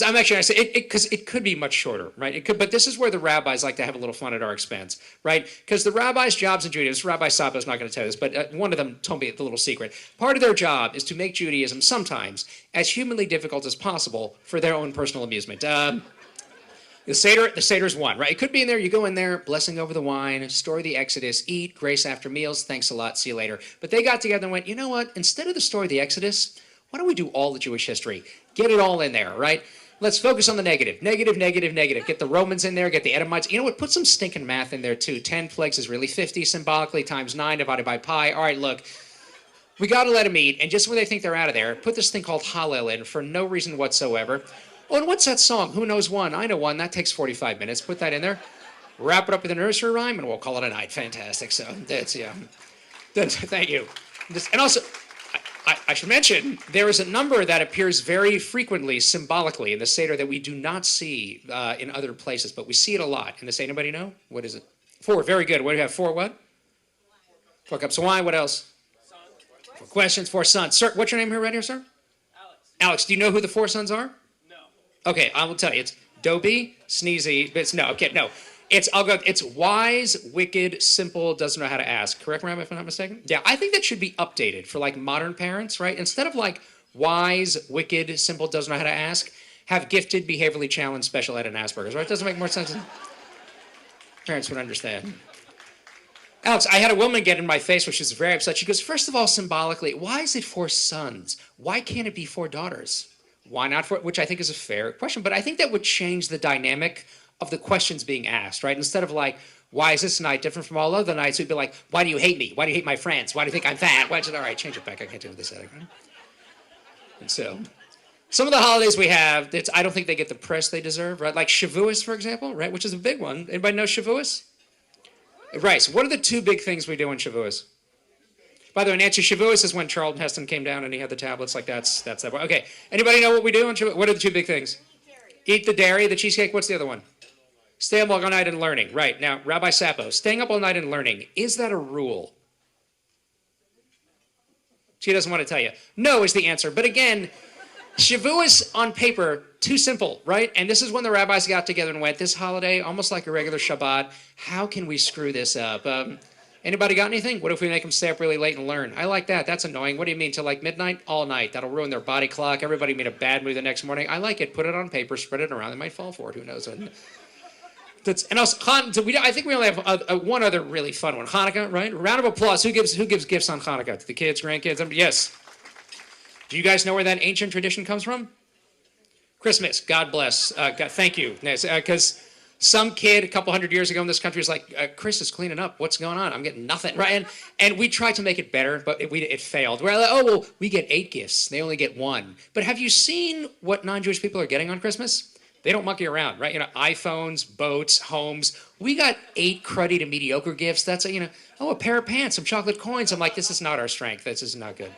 I'm actually going to say it because it could be much shorter, right? It could, but this is where the rabbis like to have a little fun at our expense, right? Because the rabbis' jobs in Judaism, Rabbi Sabo is not going to tell you this, but one of them told me the little secret. Part of their job is to make Judaism sometimes as humanly difficult as possible for their own personal amusement. The Seder's one, right? It could be in there. You go in there, blessing over the wine, story of the Exodus, eat, grace after meals, thanks a lot, see you later. But they got together and went, you know what? Instead of the story of the Exodus, why don't we do all the Jewish history? Get it all in there, right? Let's focus on the negative. Negative, negative, negative. Get the Romans in there, get the Edomites. You know what? Put some stinking math in there, too. 10 plagues is really 50 symbolically, times 9 divided by pi. All right, look. We got to let them eat. And just when they think they're out of there, put this thing called Hallel in for no reason whatsoever. Oh, and what's that song? Who knows one? I know one. That takes 45 minutes. Put that in there. Wrap it up with a nursery rhyme, and we'll call it a night. Fantastic. So that's, yeah. Thank you. And also, I should mention, there is a number that appears very frequently, symbolically, in the Seder that we do not see in other places, but we see it a lot. In this, anybody know? What is it? 4. Very good. What do you have? 4 what? 4 cups of wine. What else? 4 questions. 4 sons. Sir, what's your name here right here, sir? Alex, do you know who the 4 sons are? Okay, I will tell you. It's Dobie, Sneezy, but no. It's wise, wicked, simple, doesn't know how to ask. Correct, Rabbi, if I'm not mistaken? Yeah, I think that should be updated for like modern parents, right? Instead of like wise, wicked, simple, doesn't know how to ask, have gifted, behaviorally challenged, special ed, and Asperger's, right? Doesn't make more sense. Parents would understand. Alex, I had a woman get in my face, which is very upset. She goes, first of all, symbolically, why is it 4 sons? Why can't it be 4 daughters? Why not 4? Which I think is a fair question, but I think that would change the dynamic of the questions being asked, right? Instead of like, why is this night different from all other nights? We'd be like, why do you hate me? Why do you hate my friends? Why do you think I'm fat? All right, change it back. I can't do this. And so, some of the holidays we have, I don't think they get the press they deserve, right? Like Shavuos, for example, right? Which is a big one. Anybody know Shavuos? Right, so what are the 2 big things we do in Shavuos? By the way, Nancy, Shavuos is when Charlton Heston came down and he had the tablets. Like that's that. Okay, anybody know what we do on Shavuos? What are the 2 big things? Eat the dairy, the cheesecake. What's the other one? Stay up all night and learning. Right, now, Rabbi Sapo, staying up all night and learning, is that a rule? She doesn't want to tell you. No is the answer. But again, Shavuos on paper, too simple, right? And this is when the rabbis got together and went, this holiday, almost like a regular Shabbat, how can we screw this up? Anybody got anything? What if we make them stay up really late and learn? I like that. That's annoying. What do you mean? Till like midnight? All night. That'll ruin their body clock. Everybody made a bad mood the next morning. I like it. Put it on paper. Spread it around. They might fall for it. Who knows? And also, I think we only have one other really fun one. Hanukkah, right? A round of applause. Who gives gifts on Hanukkah? To the kids, grandkids? Yes. Do you guys know where that ancient tradition comes from? Christmas. God bless. God, thank you. Because some kid a couple hundred years ago in this country was like, Chris is cleaning up. What's going on? I'm getting nothing, right? And we tried to make it better, but it failed. We're like, oh, well, we get 8 gifts. They only get 1. But have you seen what non-Jewish people are getting on Christmas? They don't monkey around, right? iPhones, boats, homes. We got 8 cruddy to mediocre gifts. That's, a pair of pants, some chocolate coins. I'm like, this is not our strength. This is not good.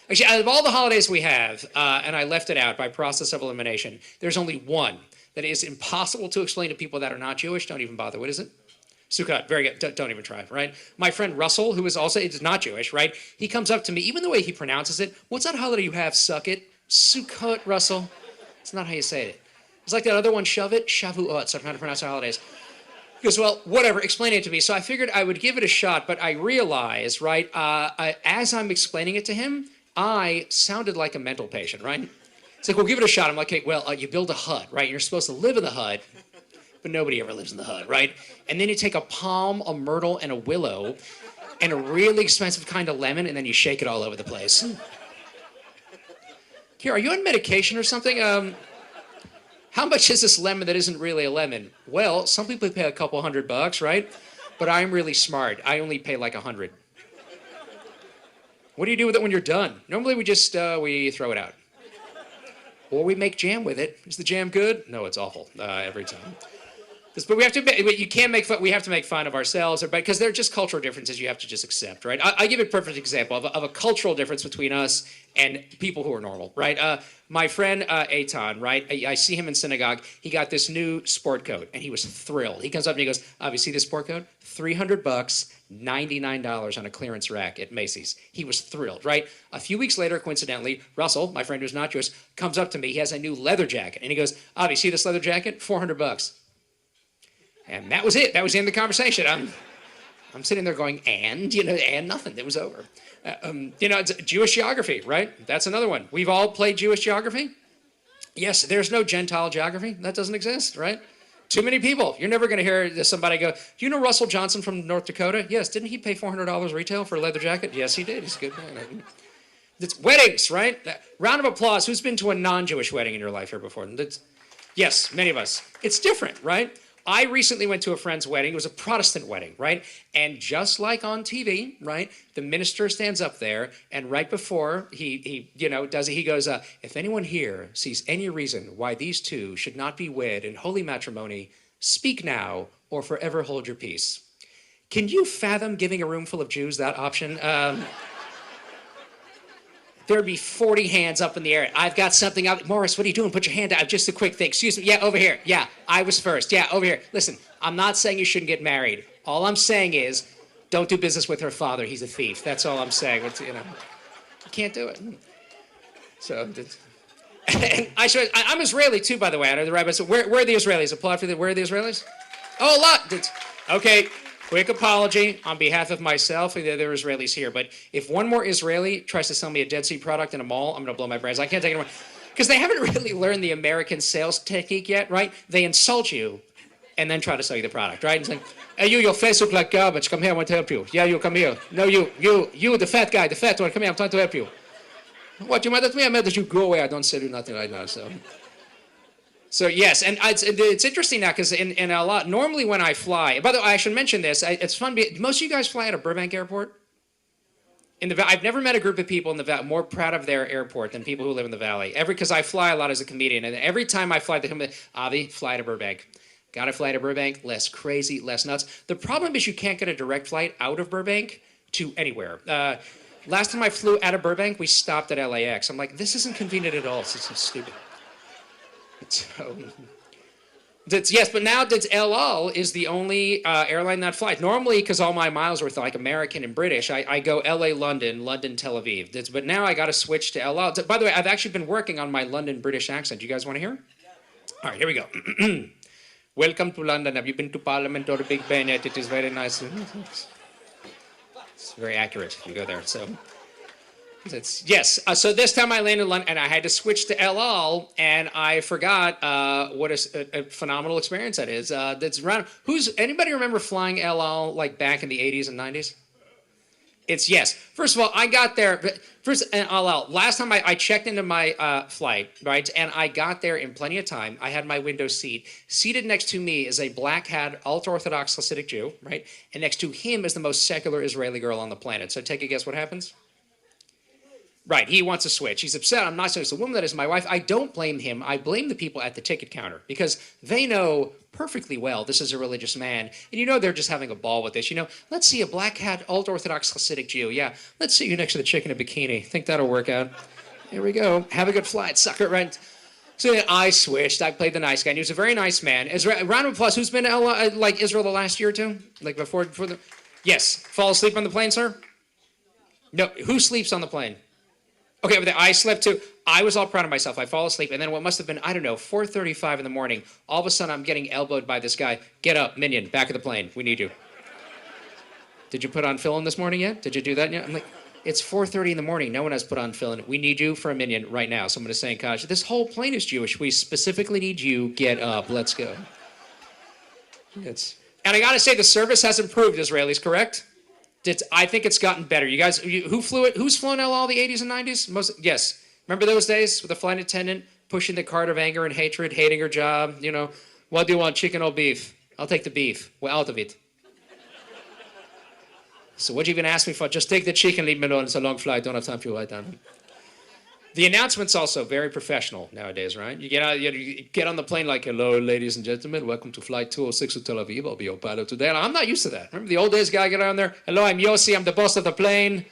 Actually, out of all the holidays we have, and I left it out by process of elimination, there's only one that is impossible to explain to people that are not Jewish. Don't even bother. What is it? Sukkot. Very good. Don't even try, right? My friend Russell, who is not Jewish, right? He comes up to me, even the way he pronounces it, what's that holiday you have, suck it? Sukkot, Russell. It's not how you say it. It's like that other one, shove it, Shavuot. So I'm trying to pronounce our holidays. He goes, well, whatever, explain it to me. So I figured I would give it a shot, but I realized, right, as I'm explaining it to him, I sounded like a mental patient, right? It's like, well, give it a shot. I'm like, okay, well, you build a hut, right? You're supposed to live in the hut, but nobody ever lives in the hut, right? And then you take a palm, a myrtle, and a willow, and a really expensive kind of lemon, and then you shake it all over the place. Here, are you on medication or something? How much is this lemon that isn't really a lemon? Well, some people pay a couple $100, right? But I'm really smart. I only pay like 100. What do you do with it when you're done? Normally we just we throw it out. Or we make jam with it. Is the jam good? No, it's awful every time. But we have to. You can't make fun. We have to make fun of ourselves, because they're just cultural differences. You have to just accept, right? I give a perfect example of a cultural difference between us and people who are normal, right? My friend Eitan, right? I see him in synagogue. He got this new sport coat, and he was thrilled. He comes up and he goes, "You see this sport coat? $300, $99 on a clearance rack at Macy's." He was thrilled, right? A few weeks later, coincidentally, Russell, my friend who's not Jewish, comes up to me. He has a new leather jacket, and he goes, "You see this leather jacket? $400." And that was it. That was the end of the conversation. I'm sitting there going, and nothing. It was over. It's Jewish geography, right? That's another one. We've all played Jewish geography. Yes, there's no Gentile geography. That doesn't exist, right? Too many people. You're never going to hear somebody go, "Do you know Russell Johnson from North Dakota?" "Yes." "Didn't he pay $400 retail for a leather jacket?" "Yes, he did. He's a good man." It's weddings, right? Round of applause. Who's been to a non-Jewish wedding in your life here before? Yes, many of us. It's different, right? I recently went to a friend's wedding. It was a Protestant wedding, right? And just like on TV, right, the minister stands up there, and right before he does it, he goes, "If anyone here sees any reason why these two should not be wed in holy matrimony, speak now or forever hold your peace." Can you fathom giving a room full of Jews that option? There'd be 40 hands up in the air. "I've got something up." "Morris, what are you doing? Put your hand out." "Just a quick thing. Excuse me. Yeah, over here. Yeah, I was first. Yeah, over here." Listen, I'm not saying you shouldn't get married. All I'm saying is, don't do business with her father. He's a thief. That's all I'm saying. You can't do it. So, and I'm Israeli too, by the way. I know the rabbi said, where are the Israelis? Applaud for where are the Israelis? Oh, a lot. Okay. Quick apology on behalf of myself and the other Israelis here. But if one more Israeli tries to sell me a Dead Sea product in a mall, I'm going to blow my brains. I can't take it anymore. Because they haven't really learned the American sales technique yet, right? They insult you and then try to sell you the product, right? It's like, "Hey, your face looks like garbage. Come here, I want to help you." "Yeah, you come here." "No, you, the fat guy, the fat one. Come here, I'm trying to help you." "What, you mad at me?" "I'm mad that you go away. I don't sell you nothing right now." So yes, and it's interesting now because in a lot, normally when I fly, by the way, I should mention this, it's fun, most of you guys fly out of Burbank Airport? I've never met a group of people in the Valley more proud of their airport than people who live in the Valley. Because I fly a lot as a comedian, and every time I fly, they come to Avi, fly to Burbank. Gotta fly to Burbank, less crazy, less nuts. The problem is you can't get a direct flight out of Burbank to anywhere. Last time I flew out of Burbank, we stopped at LAX. I'm like, this isn't convenient at all. This is stupid. So, yes, but now El Al is the only airline that flies. Normally, because all my miles were like American and British, I go LA, London, London, Tel Aviv. But now I got to switch to El Al. By the way, I've actually been working on my London British accent. You guys want to hear? All right, here we go. "Welcome to London. Have you been to Parliament or the Big Ben yet? It is very nice." It's very accurate if you go there. So. Yes, so this time I landed in London, and I had to switch to El Al, and I forgot what a phenomenal experience that is. That's around. Anybody remember flying El Al like back in the 80s and 90s? Yes. First of all, I got there. First, El Al. Last time I checked into my flight, right, and I got there in plenty of time. I had my window seat. Seated next to me is a black-hat, ultra-Orthodox Hasidic Jew, right, and next to him is the most secular Israeli girl on the planet. So take a guess what happens? Right, he wants to switch. He's upset. I'm not so. It's the woman that is my wife. I don't blame him. I blame the people at the ticket counter because they know perfectly well this is a religious man. And they're just having a ball with this. Let's see a black hat, ultra-Orthodox Hasidic Jew. Yeah, let's see you next to the chick in a bikini. Think that'll work out. Here we go. Have a good flight, sucker, right? So then I switched. I played the nice guy. And he was a very nice man. Round of applause. Who's been like Israel the last year or two? Like before the... Yes. Fall asleep on the plane, sir? No. Who sleeps on the plane? Okay, but I slept too. I was all proud of myself. I fall asleep, and then what must have been, 4:35 in the morning, all of a sudden I'm getting elbowed by this guy. "Get up, minion, back of the plane. We need you." "Did you put on film this morning yet? Did you do that yet?" I'm like, it's 4:30 in the morning. No one has put on film. We need you for a minion right now. Someone is saying, "Gosh, this whole plane is Jewish. We specifically need you. Get up. Let's go." And I got to say, the service has improved, Israelis, correct? I think it's gotten better. You guys, who flew it? Who's flown El Al the 80s and 90s? Yes. Remember those days with the flight attendant pushing the cart of anger and hatred, hating her job? "What do you want, chicken or beef?" "I'll take the beef. We're out of it." "So what you even ask me for? Just take the chicken, leave me alone. It's a long flight. Don't have time for you right now." The announcement's also very professional nowadays, right? You get on the plane like, hello, ladies and gentlemen, welcome to flight 206 to Tel Aviv. I'll be your pilot today. And I'm not used to that. Remember the old days, guy get on there, hello, I'm Yossi, I'm the boss of the plane.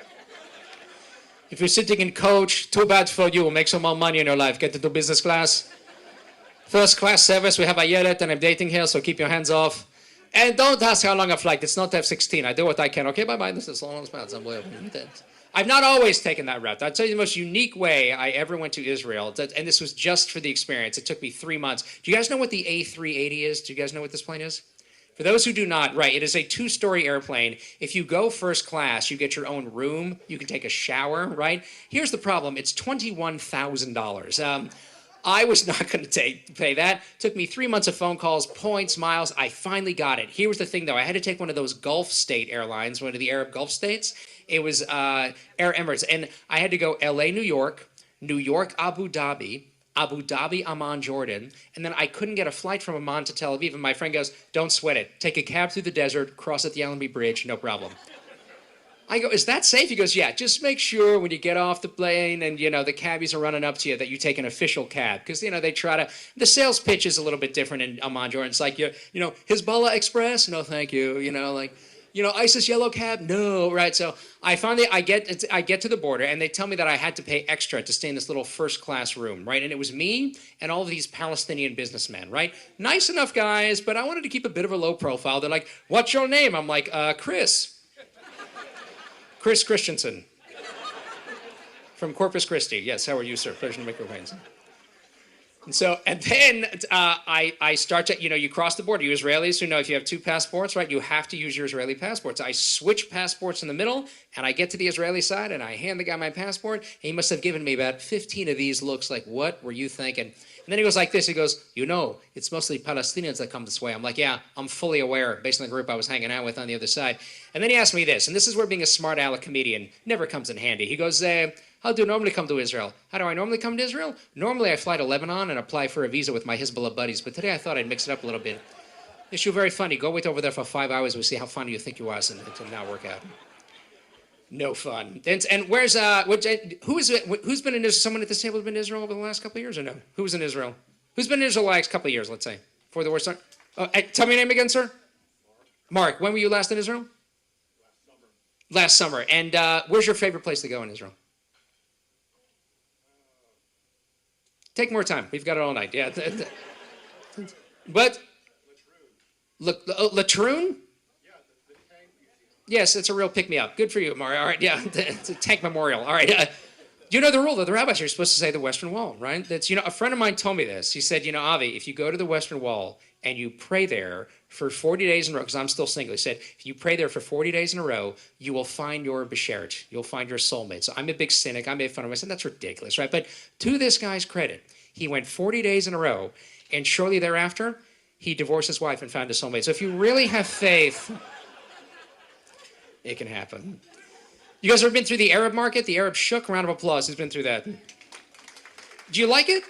If you're sitting in coach, too bad for you. Make some more money in your life. Get into business class. First class service, we have Ayelet and I'm dating here, so keep your hands off. And don't ask how long a flight. It's not F-16. I do what I can. Okay, bye-bye. This is long as I've not always taken that route. I'll tell you the most unique way I ever went to Israel, and this was just for the experience. It took me 3 months. Do you guys know what the A380 is? Do you guys know what this plane is? For those who do not, right, it is a 2-story airplane. If you go first class, you get your own room. You can take a shower, right? Here's the problem. It's $21,000. I was not going to pay that. Took me 3 months of phone calls, points, miles. I finally got it. Here was the thing, though. I had to take one of those Gulf state airlines, one of the Arab Gulf states. It was Air Emirates. And I had to go L.A., New York, Abu Dhabi, Amman, Jordan. And then I couldn't get a flight from Amman to Tel Aviv. And my friend goes, don't sweat it. Take a cab through the desert, cross at the Allenby Bridge, no problem. I go, is that safe? He goes, yeah, just make sure when you get off the plane and, the cabbies are running up to you that you take an official cab. Because, they try to, the sales pitch is a little bit different in Amman, Jordan. It's like, Hezbollah Express? No, thank you. ISIS yellow cab? No, right? So I get to the border and they tell me that I had to pay extra to stay in this little first class room, right? And it was me and all of these Palestinian businessmen, right? Nice enough guys, but I wanted to keep a bit of a low profile. They're like, what's your name? I'm like, Chris Christensen from Corpus Christi. Yes, how are you, sir? Pleasure to make your acquaintance. And then I start to, you cross the border. You Israelis who know if you have 2 passports, right, you have to use your Israeli passports. I switch passports in the middle, and I get to the Israeli side, and I hand the guy my passport, and he must have given me about 15 of these looks like, what were you thinking? And then he goes like this. He goes, it's mostly Palestinians that come this way. I'm like, yeah, I'm fully aware based on the group I was hanging out with on the other side. And then he asked me this, and this is where being a smart aleck comedian never comes in handy. He goes, how do you normally come to Israel? How do I normally come to Israel? Normally I fly to Lebanon and apply for a visa with my Hezbollah buddies, but today I thought I'd mix it up a little bit. Issue very funny. Go wait over there for 5 hours. We'll see how funny you think you are, and it did not work out. No fun. And where's who's been in Israel? Someone at this table has been in Israel over the last couple of years or no? Who was in Israel? Who's been in Israel the last couple of years? Let's say before the war started. Tell me your name again, sir. Mark. When were you last in Israel? Last summer. And where's your favorite place to go in Israel? Take more time. We've got it all night. Yeah. But Latroon. Yes, it's a real pick-me-up. Good for you, Mario. All right, yeah, it's a tank memorial. All right. You know the rule, though. The rabbis are supposed to say the Western Wall, right? That's, a friend of mine told me this. He said, Avi, if you go to the Western Wall and you pray there for 40 days in a row, because I'm still single, he said, if you pray there for 40 days in a row, you will find your beshert. You'll find your soulmate. So I'm a big cynic. I made fun of him. I said, that's ridiculous, right? But to this guy's credit, he went 40 days in a row, and shortly thereafter, he divorced his wife and found his soulmate. So if you really have faith, it can happen. You guys ever been through the Arab market? The Arab Shuk? Round of applause. Who's been through that? Do you like it?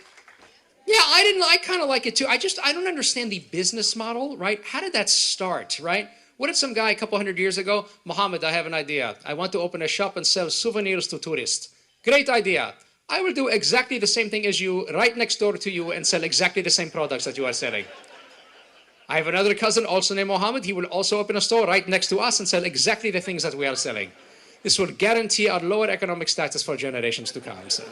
Yeah, I kind of like it too. I don't understand the business model, right? How did that start, right? What did some guy a couple hundred years ago? Mohammed, I have an idea. I want to open a shop and sell souvenirs to tourists. Great idea. I will do exactly the same thing as you, right next door to you, and sell exactly the same products that you are selling. I have another cousin also named Mohammed. He will also open a store right next to us and sell exactly the things that we are selling. This will guarantee our lower economic status for generations to come. So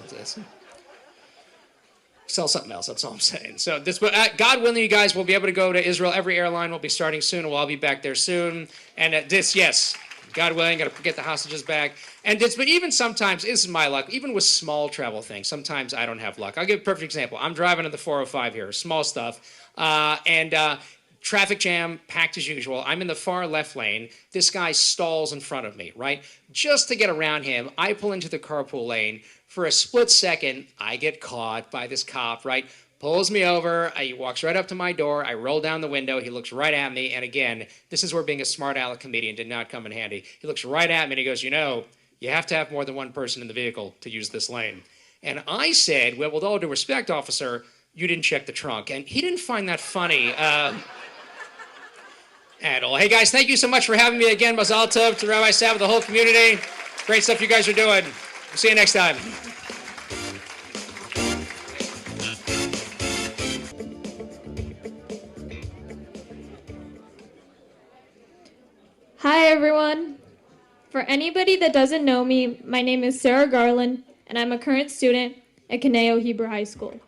sell something else. That's all I'm saying. So God willing, you guys will be able to go to Israel. Every airline will be starting soon. We'll all be back there soon. And yes, God willing, got to get the hostages back. But even sometimes, this is my luck, even with small travel things, sometimes I don't have luck. I'll give a perfect example. I'm driving on the 405 here, small stuff. Traffic jam, packed as usual. I'm in the far left lane. This guy stalls in front of me, right? Just to get around him, I pull into the carpool lane. For a split second, I get caught by this cop, right? Pulls me over. He walks right up to my door. I roll down the window. He looks right at me. And again, this is where being a smart aleck comedian did not come in handy. He looks right at me and he goes, you have to have more than one person in the vehicle to use this lane. And I said, well, with all due respect, officer, you didn't check the trunk. And he didn't find that funny at all. Hey, guys, thank you so much for having me again. Mazal tov to Rabbi Sabbath, the whole community. Great stuff you guys are doing. We'll see you next time. Hi, everyone. For anybody that doesn't know me, my name is Sarah Garland, and I'm a current student at Caneo Hebrew High School.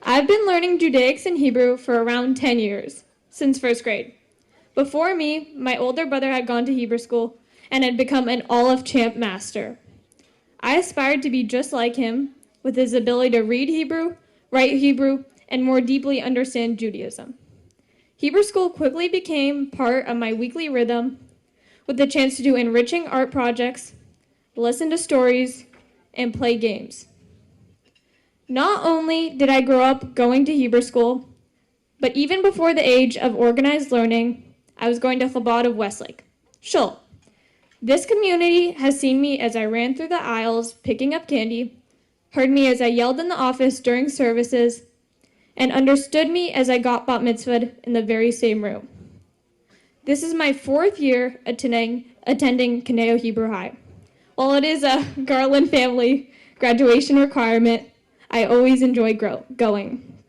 I've been learning Judaics and Hebrew for around 10 years, since first grade. Before me, my older brother had gone to Hebrew school and had become an Olive Champ master. I aspired to be just like him, with his ability to read Hebrew, write Hebrew, and more deeply understand Judaism. Hebrew school quickly became part of my weekly rhythm, with the chance to do enriching art projects, listen to stories, and play games. Not only did I grow up going to Hebrew school, but even before the age of organized learning, I was going to Chabad of Westlake. Shul. This community has seen me as I ran through the aisles picking up candy, heard me as I yelled in the office during services, and understood me as I got bat mitzvahed in the very same room. This is my 4th year attending Caneo Hebrew High. While it is a Garland family graduation requirement, I always enjoy going.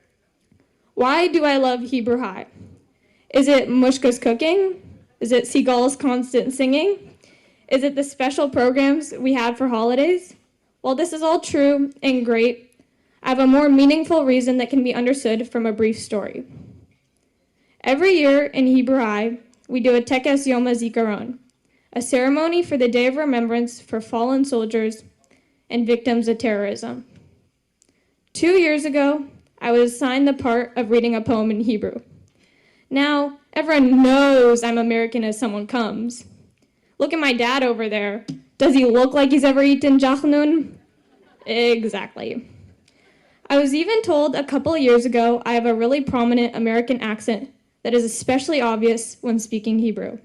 Why do I love Hebrew High? Is it Mushka's cooking? Is it Seagull's constant singing? Is it the special programs we have for holidays? While this is all true and great, I have a more meaningful reason that can be understood from a brief story. Every year in Hebrew High, we do a Tekes Yom HaZikaron, a ceremony for the Day of Remembrance for fallen soldiers and victims of terrorism. 2 years ago, I was assigned the part of reading a poem in Hebrew. Now, everyone knows I'm American as someone comes. Look at my dad over there. Does he look like he's ever eaten jachnun? Exactly. I was even told a couple of years ago I have a really prominent American accent that is especially obvious when speaking Hebrew.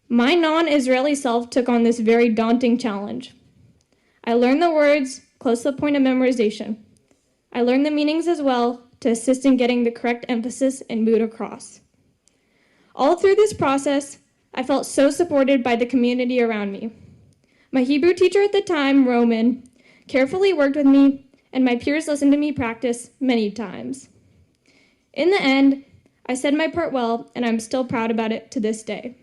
My non-Israeli self took on this very daunting challenge. I learned the words close to the point of memorization. I learned the meanings as well to assist in getting the correct emphasis and mood across. All through this process, I felt so supported by the community around me. My Hebrew teacher at the time, Roman, carefully worked with me, and my peers listened to me practice many times. In the end, I said my part well, and I'm still proud about it to this day.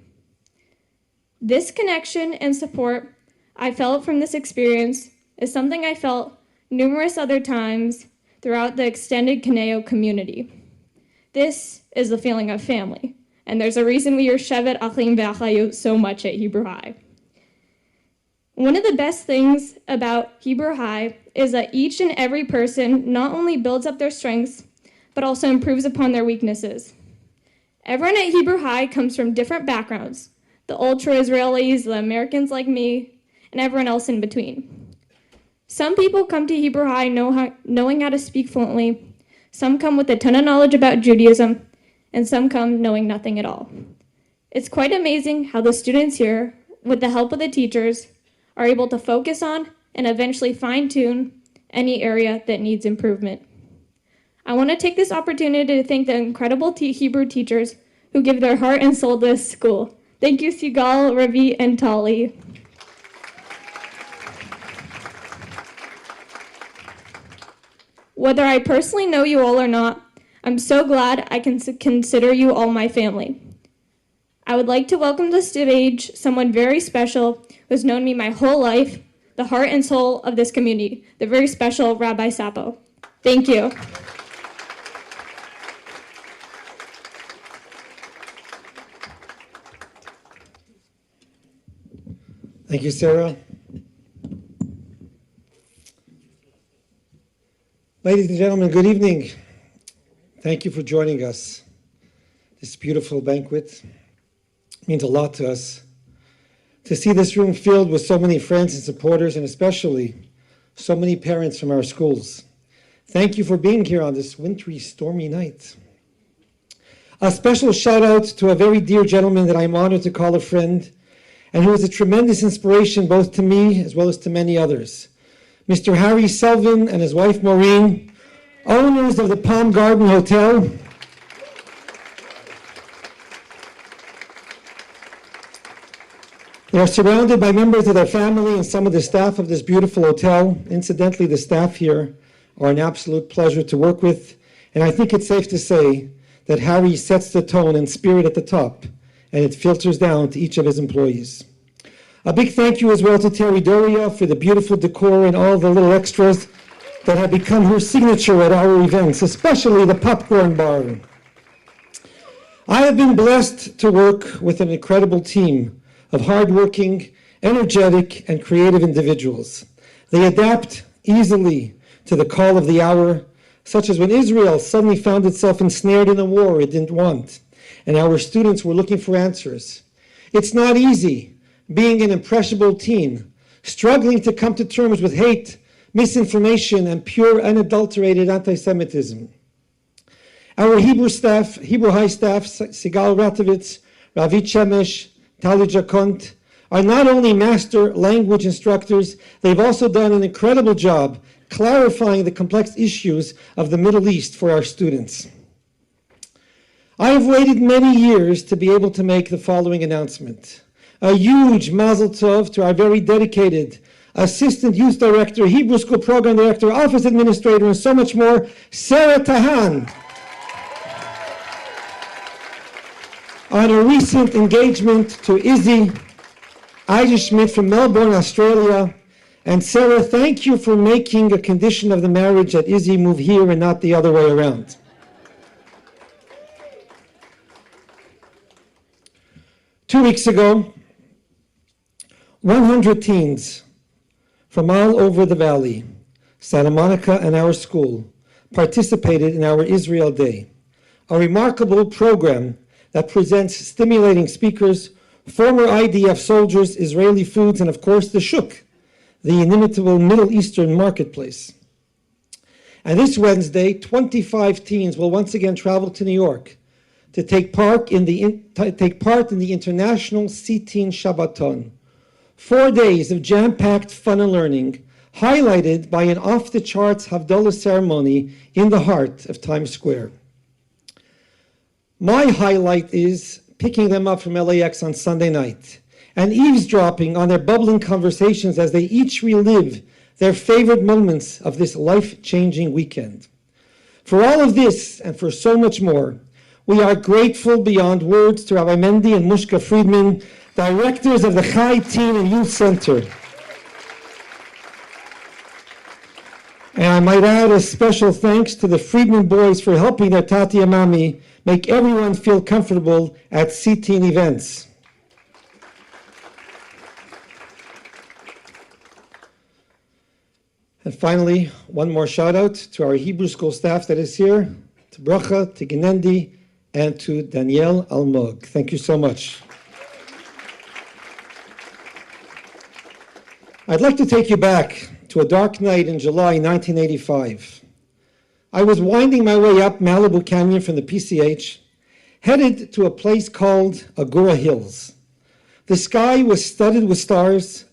This connection and support I felt from this experience is something I felt numerous other times throughout the extended Caneo community. This is the feeling of family, and there's a reason we are Shevet Achim V'Achayot so much at Hebrew High. One of the best things about Hebrew High is that each and every person not only builds up their strengths, but also improves upon their weaknesses. Everyone at Hebrew High comes from different backgrounds, the ultra-Israelis, the Americans like me, and everyone else in between. Some people come to Hebrew High knowing how to speak fluently, some come with a ton of knowledge about Judaism, and some come knowing nothing at all. It's quite amazing how the students here, with the help of the teachers, are able to focus on and eventually fine-tune any area that needs improvement. I want to take this opportunity to thank the incredible Hebrew teachers who give their heart and soul to this school. Thank you, Sigal, Ravi, and Tali. Whether I personally know you all or not, I'm so glad I can consider you all my family. I would like to welcome to the stage someone very special who has known me my whole life, the heart and soul of this community, the very special Rabbi Sapo. Thank you. Thank you, Sarah. Ladies and gentlemen, good evening. Thank you for joining us. This beautiful banquet means a lot to us. To see this room filled with so many friends and supporters, and especially so many parents from our schools. Thank you for being here on this wintry, stormy night. A special shout out to a very dear gentleman that I'm honored to call a friend, and who is a tremendous inspiration both to me as well as to many others. Mr. Harry Selvin and his wife Maureen, owners of the Palm Garden Hotel. They are surrounded by members of their family and some of the staff of this beautiful hotel. Incidentally, the staff here are an absolute pleasure to work with, And I think it's safe to say that Harry sets the tone and spirit at the top, and it filters down to each of his employees. A big thank you as well to Terry Doria for the beautiful decor and all the little extras that have become her signature at our events, especially the popcorn bar. I have been blessed to work with an incredible team of hardworking, energetic, and creative individuals. They adapt easily to the call of the hour, such as when Israel suddenly found itself ensnared in a war it didn't want, and our students were looking for answers. It's not easy being an impressionable teen, struggling to come to terms with hate, misinformation, and pure, unadulterated anti-Semitism. Our Hebrew High staff, Sigal Ratovitz, Ravit Shemesh, Tali Jakont, are not only master language instructors, they've also done an incredible job clarifying the complex issues of the Middle East for our students. I have waited many years to be able to make the following announcement. A huge mazel tov to our very dedicated Assistant Youth Director, Hebrew School Program Director, Office Administrator, and so much more, Sarah Tahan, on a recent engagement to Izzy Schmidt from Melbourne, Australia. And Sarah, thank you for making a condition of the marriage that Izzy move here and not the other way around. Two weeks ago, 100 teens from all over the valley, Santa Monica and our school, participated in our Israel Day, a remarkable program that presents stimulating speakers, former IDF soldiers, Israeli foods, and of course the shuk, the inimitable Middle Eastern marketplace. And this Wednesday, 25 teens will once again travel to New York to take part in the International C-Teen Shabbaton, 4 days of jam-packed fun and learning, highlighted by an off-the-charts Havdalah ceremony in the heart of Times Square. My highlight is picking them up from LAX on Sunday night and eavesdropping on their bubbling conversations as they each relive their favorite moments of this life-changing weekend. For all of this and for so much more, we are grateful beyond words to Rabbi Mendy and Mushka Friedman, directors of the Chai Teen and Youth Center. And I might add a special thanks to the Friedman boys for helping their Tati and Mami make everyone feel comfortable at C-Teen events. And finally, one more shout out to our Hebrew school staff that is here, to Bracha, to Genendi, and to Danielle Almog. Thank you so much. I'd like to take you back to a dark night in July 1985. I was winding my way up Malibu Canyon from the PCH, headed to a place called Agora Hills. The sky was studded with stars,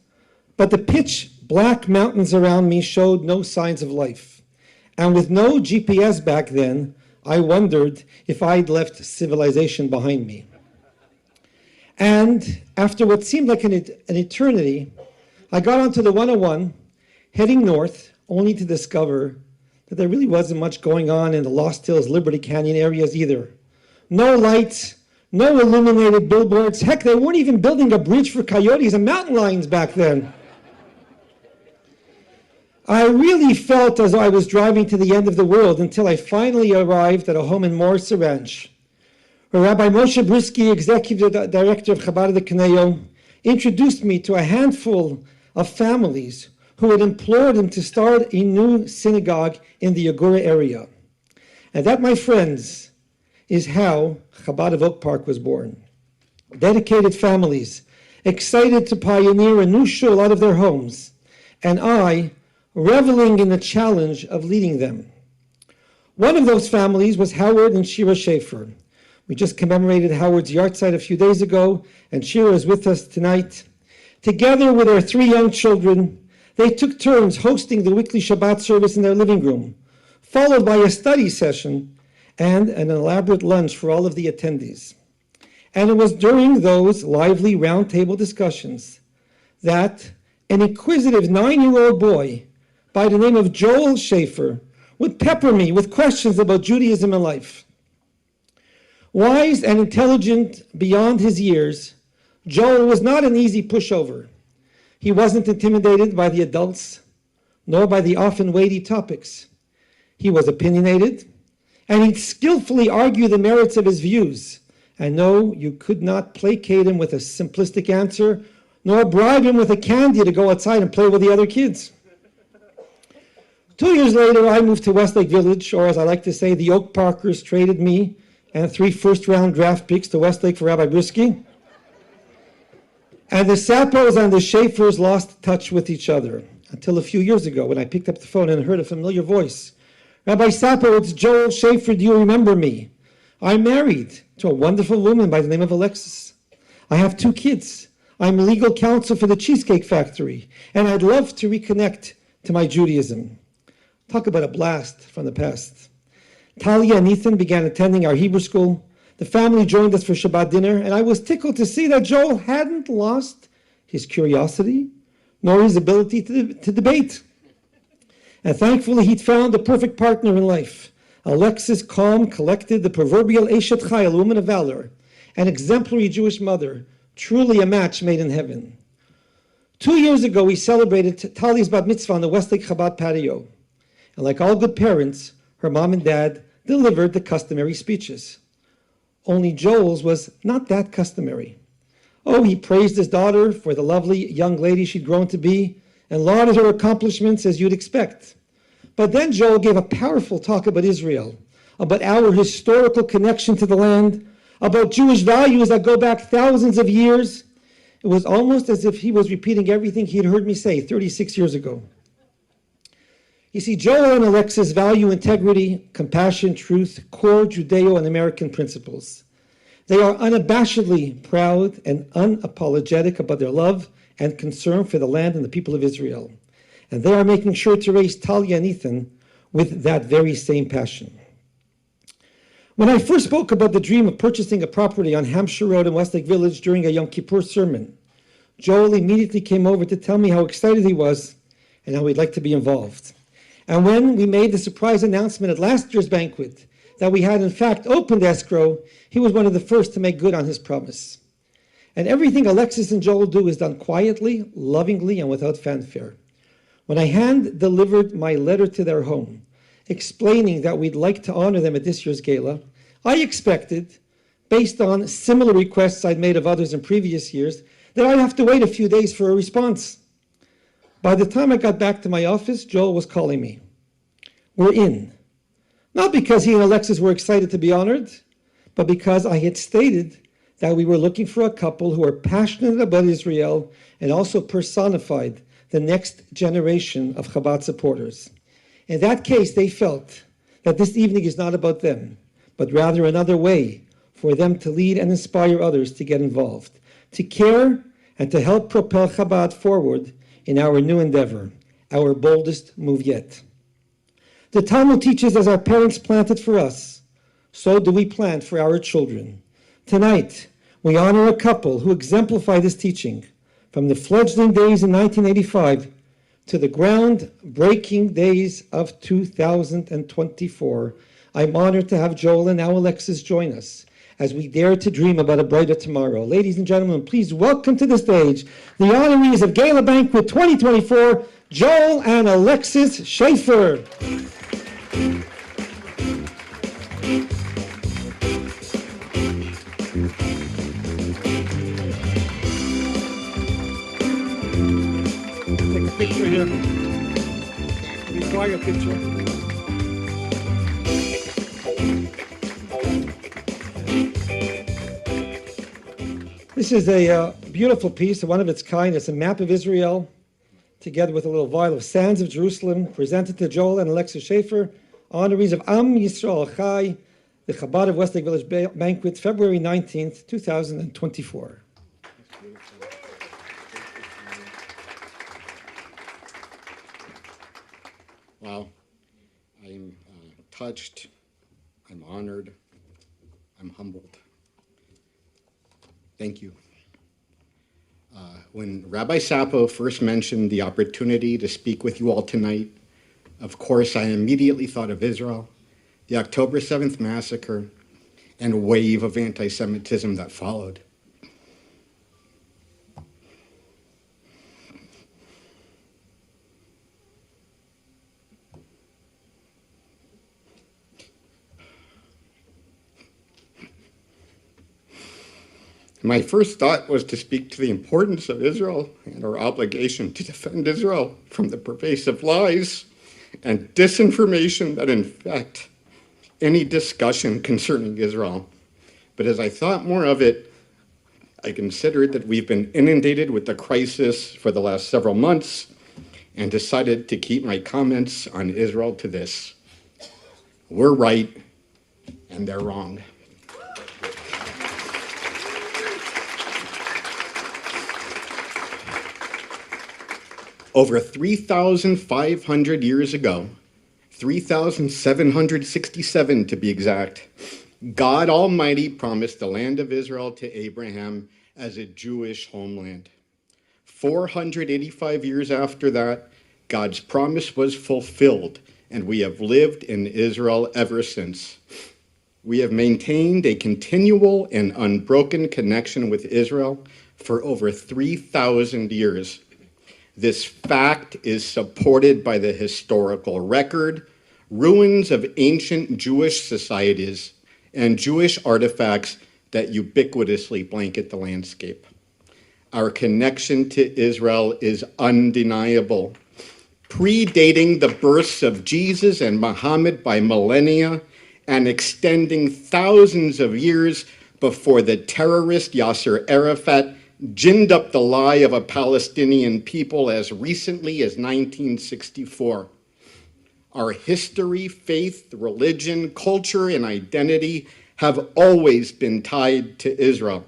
but the pitch black mountains around me showed no signs of life. And with no GPS back then, I wondered if I'd left civilization behind me. And after what seemed like an eternity, I got onto the 101, heading north, only to discover that there really wasn't much going on in the Lost Hills, Liberty Canyon areas either. No lights, no illuminated billboards. Heck, they weren't even building a bridge for coyotes and mountain lions back then. I really felt as though I was driving to the end of the world until I finally arrived at a home in Morris Ranch, where Rabbi Moshe Brisky, executive director of Chabad of the Kneo, introduced me to a handful of families who had implored him to start a new synagogue in the Agora area. And that, my friends, is how Chabad of Oak Park was born. Dedicated families, excited to pioneer a new shul out of their homes, and I, reveling in the challenge of leading them. One of those families was Howard and Shira Schaefer. We just commemorated Howard's yahrzeit a few days ago, and Shira is with us tonight. Together with their 3 young children, they took turns hosting the weekly Shabbat service in their living room, followed by a study session and an elaborate lunch for all of the attendees. And it was during those lively roundtable discussions that an inquisitive 9-year-old boy by the name of Joel Schaefer would pepper me with questions about Judaism and life. Wise and intelligent beyond his years, Joel was not an easy pushover. He wasn't intimidated by the adults, nor by the often weighty topics. He was opinionated, and he'd skillfully argue the merits of his views. And no, you could not placate him with a simplistic answer, nor bribe him with a candy to go outside and play with the other kids. 2 years later, I moved to Westlake Village, or as I like to say, the Oak Parkers traded me and 3 first-round draft picks to Westlake for Rabbi Brisky. And the Sappos and the Schaefers lost touch with each other until a few years ago when I picked up the phone and heard a familiar voice. Rabbi Sappo, it's Joel Schaefer. Do you remember me? I'm married to a wonderful woman by the name of Alexis. I have 2 kids. I'm legal counsel for the Cheesecake Factory, and I'd love to reconnect to my Judaism. Talk about a blast from the past. Talia and Ethan began attending our Hebrew school. The family joined us for Shabbat dinner, and I was tickled to see that Joel hadn't lost his curiosity nor his ability to debate. And thankfully, he'd found the perfect partner in life. Alexis, calm, collected, the proverbial Eshet Chayil, woman of valor, an exemplary Jewish mother, truly a match made in heaven. 2 years ago, we celebrated Tali's bat mitzvah on the Westlake Chabad patio. And like all good parents, her mom and dad delivered the customary speeches. Only Joel's was not that customary. Oh, he praised his daughter for the lovely young lady she'd grown to be and lauded her accomplishments as you'd expect. But then Joel gave a powerful talk about Israel, about our historical connection to the land, about Jewish values that go back thousands of years. It was almost as if he was repeating everything he'd heard me say 36 years ago. You see, Joel and Alexis value integrity, compassion, truth, core Judeo and American principles. They are unabashedly proud and unapologetic about their love and concern for the land and the people of Israel. And they are making sure to raise Talia and Ethan with that very same passion. When I first spoke about the dream of purchasing a property on Hampshire Road in Westlake Village during a Yom Kippur sermon, Joel immediately came over to tell me how excited he was and how he'd like to be involved. And when we made the surprise announcement at last year's banquet that we had in fact opened escrow, he was one of the first to make good on his promise. And everything Alexis and Joel do is done quietly, lovingly, and without fanfare. When I hand-delivered my letter to their home, explaining that we'd like to honor them at this year's gala, I expected, based on similar requests I'd made of others in previous years, that I'd have to wait a few days for a response. By the time I got back to my office, Joel was calling me. We're in. Not because he and Alexis were excited to be honored, but because I had stated that we were looking for a couple who are passionate about Israel and also personified the next generation of Chabad supporters. In that case, they felt that this evening is not about them, but rather another way for them to lead and inspire others to get involved, to care and to help propel Chabad forward in our new endeavor, our boldest move yet. The Talmud teaches, as our parents planted for us, so do we plant for our children. Tonight, we honor a couple who exemplify this teaching from the fledgling days in 1985 to the ground-breaking days of 2024. I'm honored to have Joel and now Alexis join us as we dare to dream about a brighter tomorrow. Ladies and gentlemen, please welcome to the stage the honorees of Gala Banquet 2024, Joel and Alexis Schaefer. Take a picture here. Require a picture. This is a beautiful piece, one of its kind. It's a map of Israel, together with a little vial of sands of Jerusalem, presented to Joel and Alexis Schaefer, honorees of Am Yisrael Chai, the Chabad of Westlake Village Banquet, February 19th, 2024. Wow. I'm touched, I'm honored, I'm humbled. Thank you. When Rabbi Sappo first mentioned the opportunity to speak with you all tonight, Of course, I immediately thought of Israel, the October 7th massacre, and a wave of anti-Semitism that followed. My first thought was to speak to the importance of Israel and our obligation to defend Israel from the pervasive lies and disinformation that infect any discussion concerning Israel. But as I thought more of it, I considered that we've been inundated with the crisis for the last several months and decided to keep my comments on Israel to this. We're right and they're wrong. Over 3,500 years ago, 3,767 to be exact, God Almighty promised the land of Israel to Abraham as a Jewish homeland. 485 years after that, God's promise was fulfilled, and we have lived in Israel ever since. We have maintained a continual and unbroken connection with Israel for over 3,000 years. This fact is supported by the historical record, ruins of ancient Jewish societies, and Jewish artifacts that ubiquitously blanket the landscape. Our connection to Israel is undeniable. Predating the births of Jesus and Muhammad by millennia and extending thousands of years before the terrorist Yasser Arafat ginned up the lie of a Palestinian people as recently as 1964. Our history, faith, religion, culture, and identity have always been tied to Israel.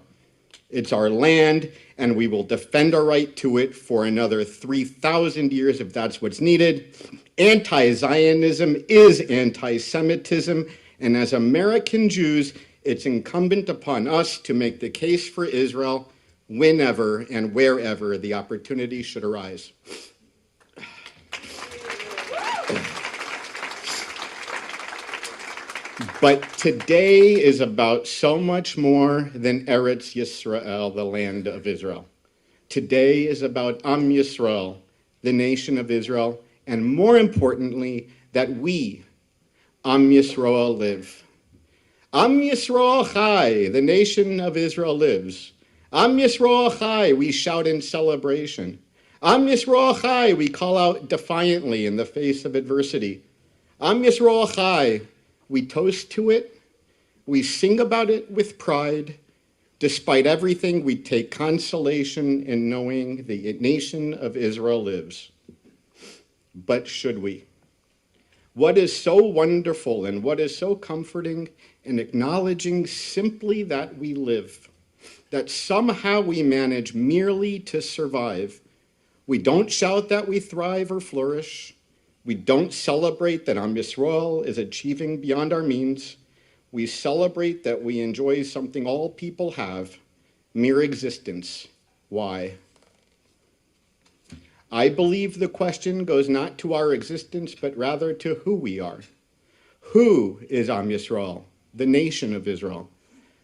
It's our land, and we will defend our right to it for another 3,000 years if that's what's needed. Anti-Zionism is anti-Semitism, and as American Jews, it's incumbent upon us to make the case for Israel whenever and wherever the opportunity should arise. But today is about so much more than Eretz Yisrael, the land of Israel. Today is about Am Yisrael, the nation of Israel, and more importantly, that we, Am Yisrael, live. Am Yisrael Chai, the nation of Israel lives. Am Yisrael Chai, we shout in celebration. Am Yisrael Chai, we call out defiantly in the face of adversity. Am Yisrael Chai, we toast to it, we sing about it with pride. Despite everything, we take consolation in knowing the nation of Israel lives. But should we? What is so wonderful and what is so comforting in acknowledging simply that we live, that somehow we manage merely to survive. We don't shout that we thrive or flourish. We don't celebrate that Am Yisrael is achieving beyond our means. We celebrate that we enjoy something all people have, mere existence. Why? I believe the question goes not to our existence, but rather to who we are. Who is Am Yisrael, the nation of Israel?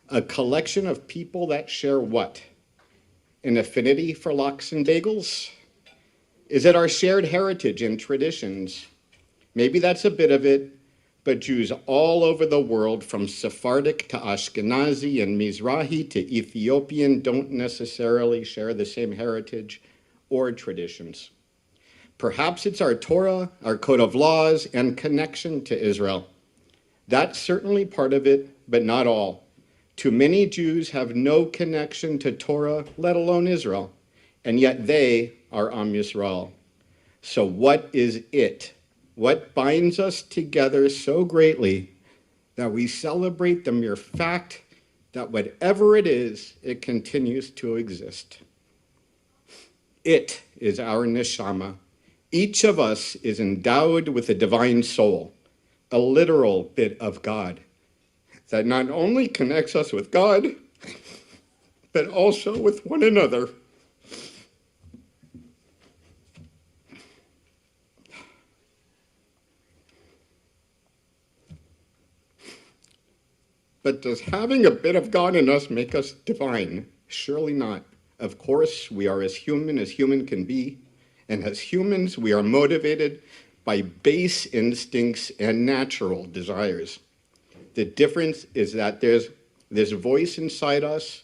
A collection of people that share what? An affinity for lox and bagels? Is it our shared heritage and traditions? Maybe that's a bit of it, but Jews all over the world, from Sephardic to Ashkenazi and Mizrahi to Ethiopian, don't necessarily share the same heritage or traditions. Perhaps it's our Torah, our code of laws, and connection to Israel. That's certainly part of it, but not all. Too many Jews have no connection to Torah, let alone Israel, and yet they are Am Yisrael. So what is it? What binds us together so greatly that we celebrate the mere fact that whatever it is, it continues to exist? It is our neshama. Each of us is endowed with a divine soul, a literal bit of God, that not only connects us with God, but also with one another. But does having a bit of God in us make us divine? Surely not. Of course, we are as human can be. And as humans, we are motivated by base instincts and natural desires. The difference is that there's this voice inside us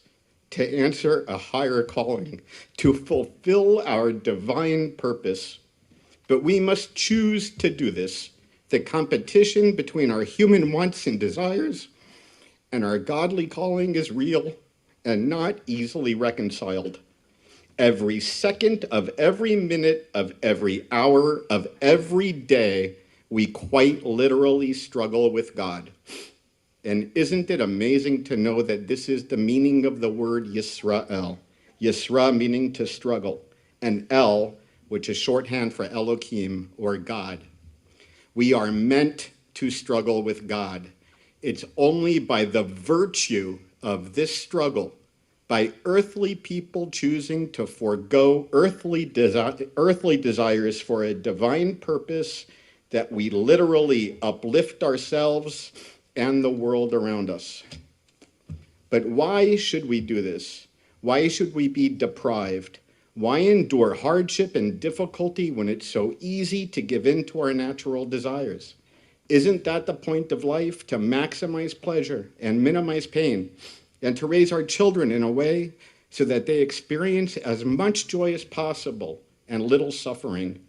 to answer a higher calling, to fulfill our divine purpose. But we must choose to do this. The competition between our human wants and desires and our godly calling is real and not easily reconciled. Every second of every minute of every hour of every day, we quite literally struggle with God. And isn't it amazing to know that this is the meaning of the word Yisrael? Yisra meaning to struggle, and El, which is shorthand for Elohim, or God. We are meant to struggle with God. It's only by the virtue of this struggle, by earthly people choosing to forego earthly desires for a divine purpose, that we literally uplift ourselves and the world around us. But why should we do this? Why should we be deprived? Why endure hardship and difficulty when it's so easy to give in to our natural desires? Isn't that the point of life, to maximize pleasure and minimize pain, and to raise our children in a way so that they experience as much joy as possible and little suffering?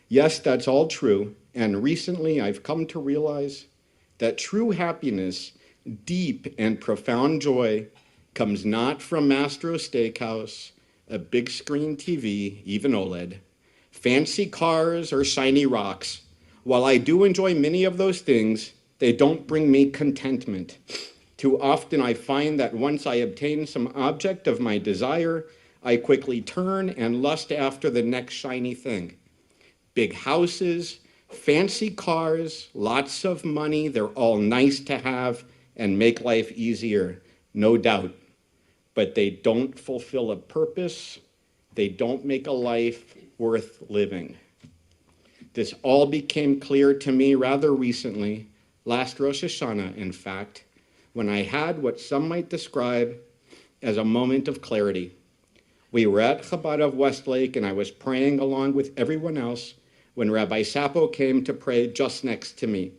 Yes, that's all true, and recently I've come to realize that true happiness, deep and profound joy, comes not from Mastro Steakhouse, a big screen TV, even OLED, fancy cars, or shiny rocks. While I do enjoy many of those things, they don't bring me contentment. Too often I find that once I obtain some object of my desire, I quickly turn and lust after the next shiny thing. Big houses, fancy cars, lots of money, they're all nice to have and make life easier, no doubt. But they don't fulfill a purpose. They don't make a life worth living. This all became clear to me rather recently, last Rosh Hashanah, in fact, when I had what some might describe as a moment of clarity. We were at Chabad of Westlake, and I was praying along with everyone else when Rabbi Sapo came to pray just next to me.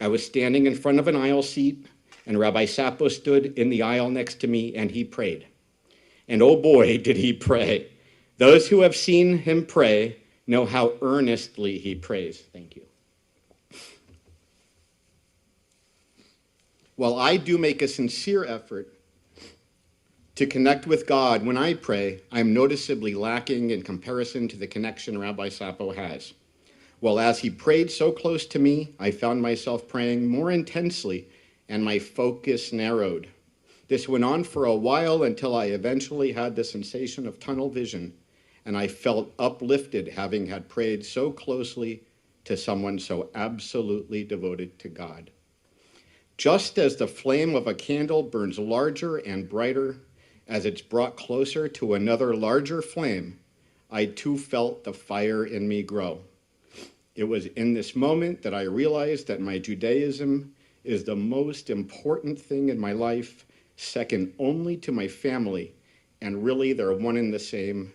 I was standing in front of an aisle seat, and Rabbi Sapo stood in the aisle next to me, and he prayed. And oh boy, did he pray. Those who have seen him pray know how earnestly he prays. Thank you. While I do make a sincere effort to connect with God when I pray, I'm noticeably lacking in comparison to the connection Rabbi Sapo has. Well, as he prayed so close to me, I found myself praying more intensely, and my focus narrowed. This went on for a while until I eventually had the sensation of tunnel vision, and I felt uplifted having had prayed so closely to someone so absolutely devoted to God. Just as the flame of a candle burns larger and brighter as it's brought closer to another larger flame, I too felt the fire in me grow. It was in this moment that I realized that my Judaism is the most important thing in my life, second only to my family, and really they're one and the same.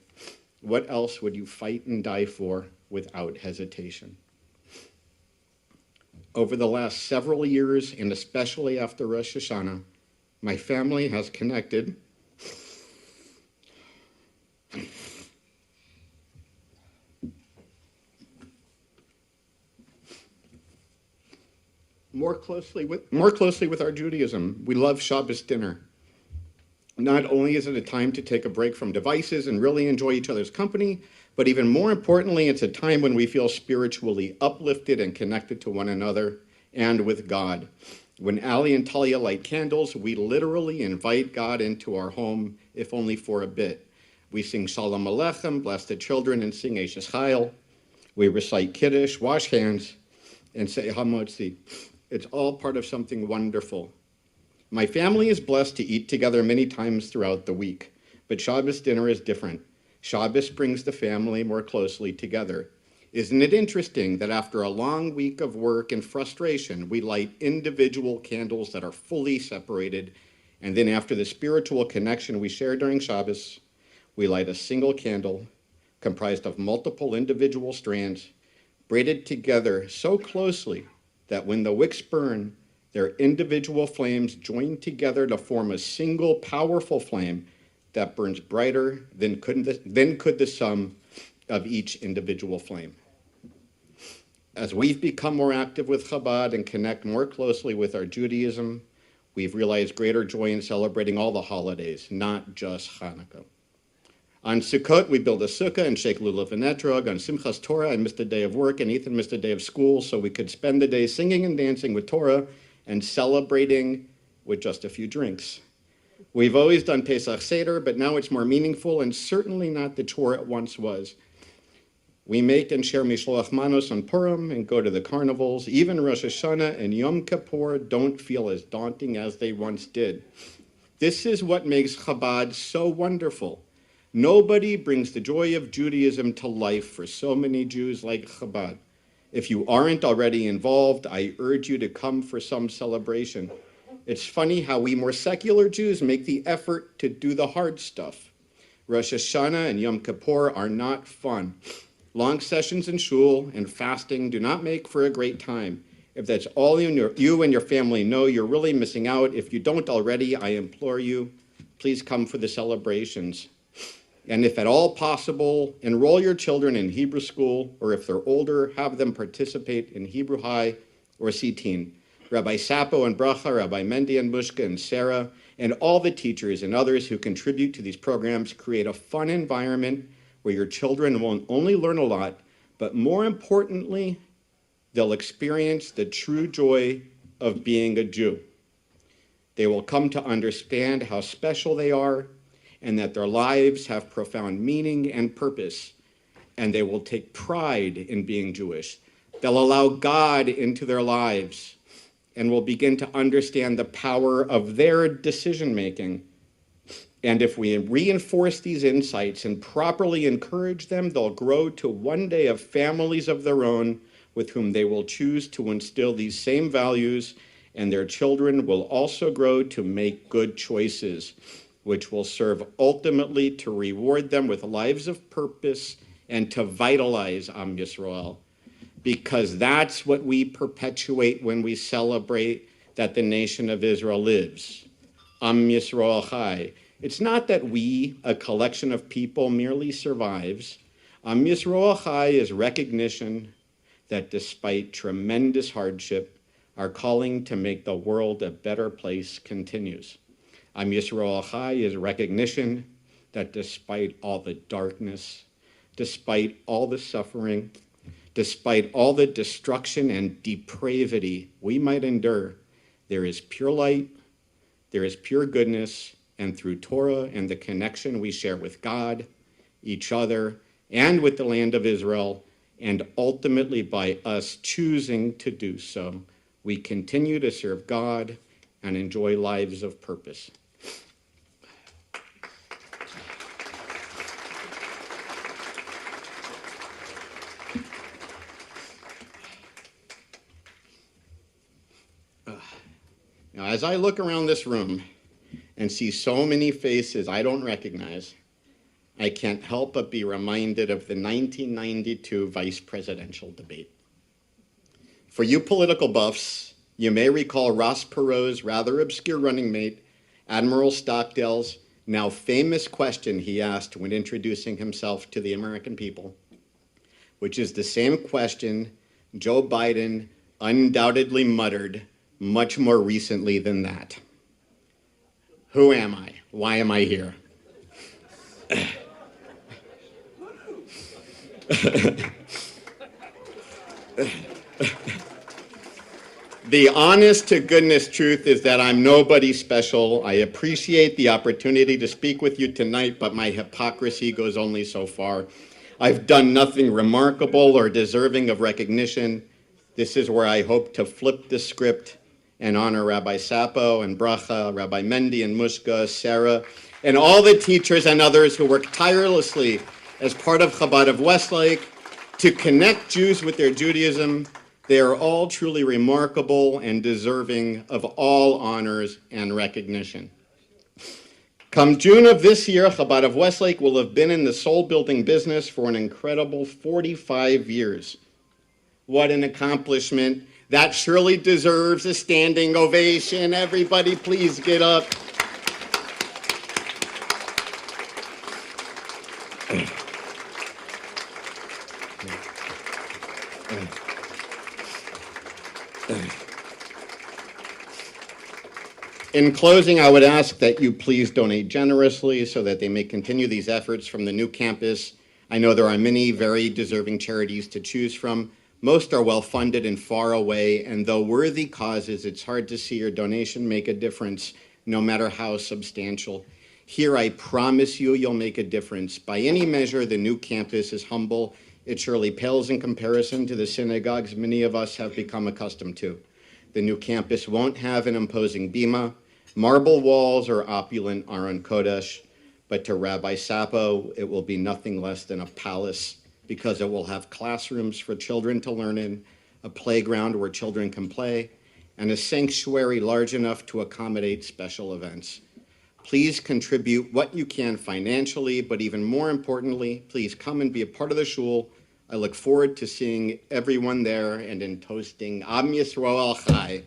What else would you fight and die for without hesitation? Over the last several years, and especially after Rosh Hashanah, my family has connected more closely with our Judaism. We love Shabbos dinner. Not only is it a time to take a break from devices and really enjoy each other's company, but even more importantly, it's a time when we feel spiritually uplifted and connected to one another and with God. When Ali and Talia light candles, we literally invite God into our home, if only for a bit. We sing Shalom Aleichem, bless the children, and sing Eishes Chayil. We recite Kiddush, wash hands, and say Hamotzi. It's all part of something wonderful. My family is blessed to eat together many times throughout the week, but Shabbos dinner is different. Shabbos brings the family more closely together. Isn't it interesting that after a long week of work and frustration, we light individual candles that are fully separated, and then after the spiritual connection we share during Shabbos, we light a single candle comprised of multiple individual strands, braided together so closely that when the wicks burn, their individual flames join together to form a single powerful flame that burns brighter than could the sum of each individual flame. As we've become more active with Chabad and connect more closely with our Judaism, we've realized greater joy in celebrating all the holidays, not just Hanukkah. On Sukkot, we build a sukkah and shake lulav and etrog. On Simchas Torah, I missed a day of work, and Ethan missed a day of school, so we could spend the day singing and dancing with Torah and celebrating with just a few drinks. We've always done Pesach Seder, but now it's more meaningful and certainly not the chore it once was. We make and share Mishloach Manos on Purim and go to the carnivals. Even Rosh Hashanah and Yom Kippur don't feel as daunting as they once did. This is what makes Chabad so wonderful. Nobody brings the joy of Judaism to life for so many Jews like Chabad. If you aren't already involved, I urge you to come for some celebration. It's funny how we more secular Jews make the effort to do the hard stuff. Rosh Hashanah and Yom Kippur are not fun. Long sessions in shul and fasting do not make for a great time. If that's all you and your family know, you're really missing out. If you don't already, I implore you, please come for the celebrations. And if at all possible, enroll your children in Hebrew school, or if they're older, have them participate in Hebrew High or C-Teen. Rabbi Sapo and Bracha, Rabbi Mendy and Mushka and Sarah, and all the teachers and others who contribute to these programs create a fun environment where your children won't only learn a lot, but more importantly, they'll experience the true joy of being a Jew. They will come to understand how special they are and that their lives have profound meaning and purpose, and they will take pride in being Jewish. They'll allow God into their lives and will begin to understand the power of their decision-making. And if we reinforce these insights and properly encourage them, they'll grow to one day have families of their own with whom they will choose to instill these same values, and their children will also grow to make good choices, which will serve ultimately to reward them with lives of purpose and to vitalize Am Yisrael. Because that's what we perpetuate when we celebrate that the nation of Israel lives. Am Yisrael Chai. It's not that we, a collection of people, merely survives. Am Yisrael Chai is recognition that despite tremendous hardship, our calling to make the world a better place continues. Am Yisrael Chai is recognition that despite all the darkness, despite all the suffering, despite all the destruction and depravity we might endure, there is pure light, there is pure goodness, and through Torah and the connection we share with God, each other, and with the land of Israel, and ultimately by us choosing to do so, we continue to serve God and enjoy lives of purpose. Now, as I look around this room and see so many faces I don't recognize, I can't help but be reminded of the 1992 vice presidential debate. For you political buffs, you may recall Ross Perot's rather obscure running mate, Admiral Stockdale's now famous question he asked when introducing himself to the American people, which is the same question Joe Biden undoubtedly muttered much more recently than that. Who am I? Why am I here? The honest to goodness truth is that I'm nobody special. I appreciate the opportunity to speak with you tonight, but my hypocrisy goes only so far. I've done nothing remarkable or deserving of recognition. This is where I hope to flip the script and honor Rabbi Sapo and Bracha, Rabbi Mendy and Mushka, Sarah, and all the teachers and others who work tirelessly as part of Chabad of Westlake to connect Jews with their Judaism. They are all truly remarkable and deserving of all honors and recognition. Come June of this year, Chabad of Westlake will have been in the soul-building business for an incredible 45 years. What an accomplishment. That surely deserves a standing ovation. Everybody, please get up. In closing, I would ask that you please donate generously so that they may continue these efforts from the new campus. I know there are many very deserving charities to choose from. Most are well-funded and far away, and though worthy causes, it's hard to see your donation make a difference, no matter how substantial. Here, I promise you, you'll make a difference. By any measure, the new campus is humble. It surely pales in comparison to the synagogues many of us have become accustomed to. The new campus won't have an imposing bima, marble walls, or opulent Aron Kodesh, but to Rabbi Sapo, it will be nothing less than a palace, because it will have classrooms for children to learn in, a playground where children can play, and a sanctuary large enough to accommodate special events. Please contribute what you can financially, but even more importantly, please come and be a part of the shul. I look forward to seeing everyone there and in toasting Am Yisrael Chai.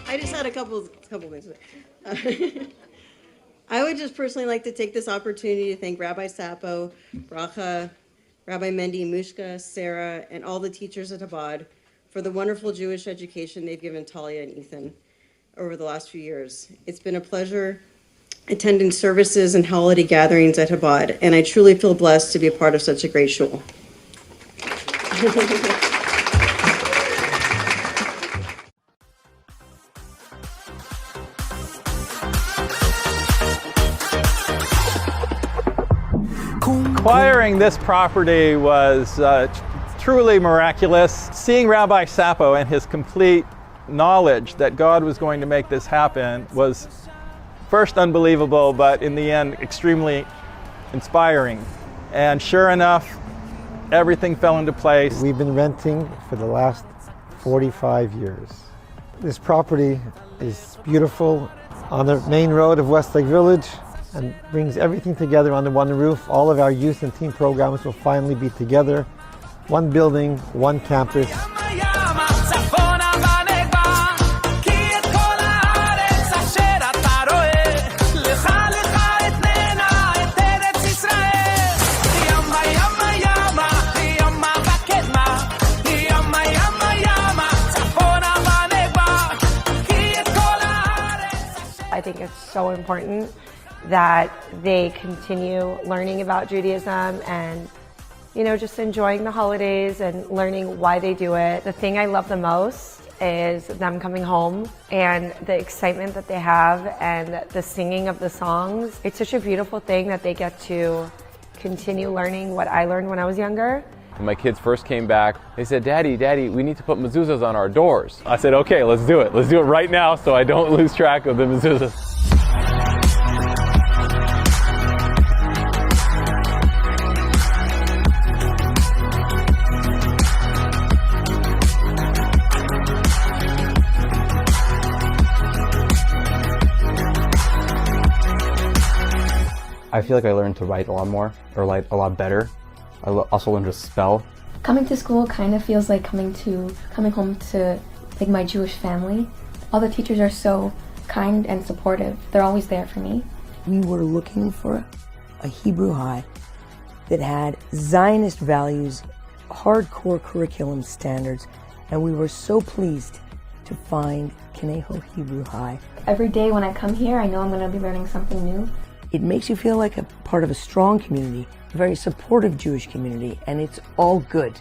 I just had a couple things. I would just personally like to take this opportunity to thank Rabbi Sapo, Bracha, Rabbi Mendy, Mushka, Sarah, and all the teachers at Chabad for the wonderful Jewish education they've given Talia and Ethan over the last few years. It's been a pleasure attending services and holiday gatherings at Chabad, and I truly feel blessed to be a part of such a great shul. Acquiring this property was truly miraculous. Seeing Rabbi Sapo and his complete knowledge that God was going to make this happen was first unbelievable, but in the end extremely inspiring. And sure enough, everything fell into place. We've been renting for the last 45 years. This property is beautiful on the main road of Westlake Village and brings everything together under one roof. All of our youth and teen programs will finally be together. One building, one campus. I think it's so important that they continue learning about Judaism and, just enjoying the holidays and learning why they do it. The thing I love the most is them coming home and the excitement that they have and the singing of the songs. It's such a beautiful thing that they get to continue learning what I learned when I was younger. When my kids first came back, they said, Daddy, we need to put mezuzahs on our doors. I said, okay, let's do it. Let's do it right now so I don't lose track of the mezuzahs. I feel like I learned to write a lot more, or write a lot better. I also learned to spell. Coming to school kind of feels like coming home to my Jewish family. All the teachers are so kind and supportive. They're always there for me. We were looking for a Hebrew high that had Zionist values, hardcore curriculum standards, and we were so pleased to find Conejo Hebrew High. Every day when I come here, I know I'm going to be learning something new. It makes you feel like a part of a strong community, a very supportive Jewish community, and it's all good.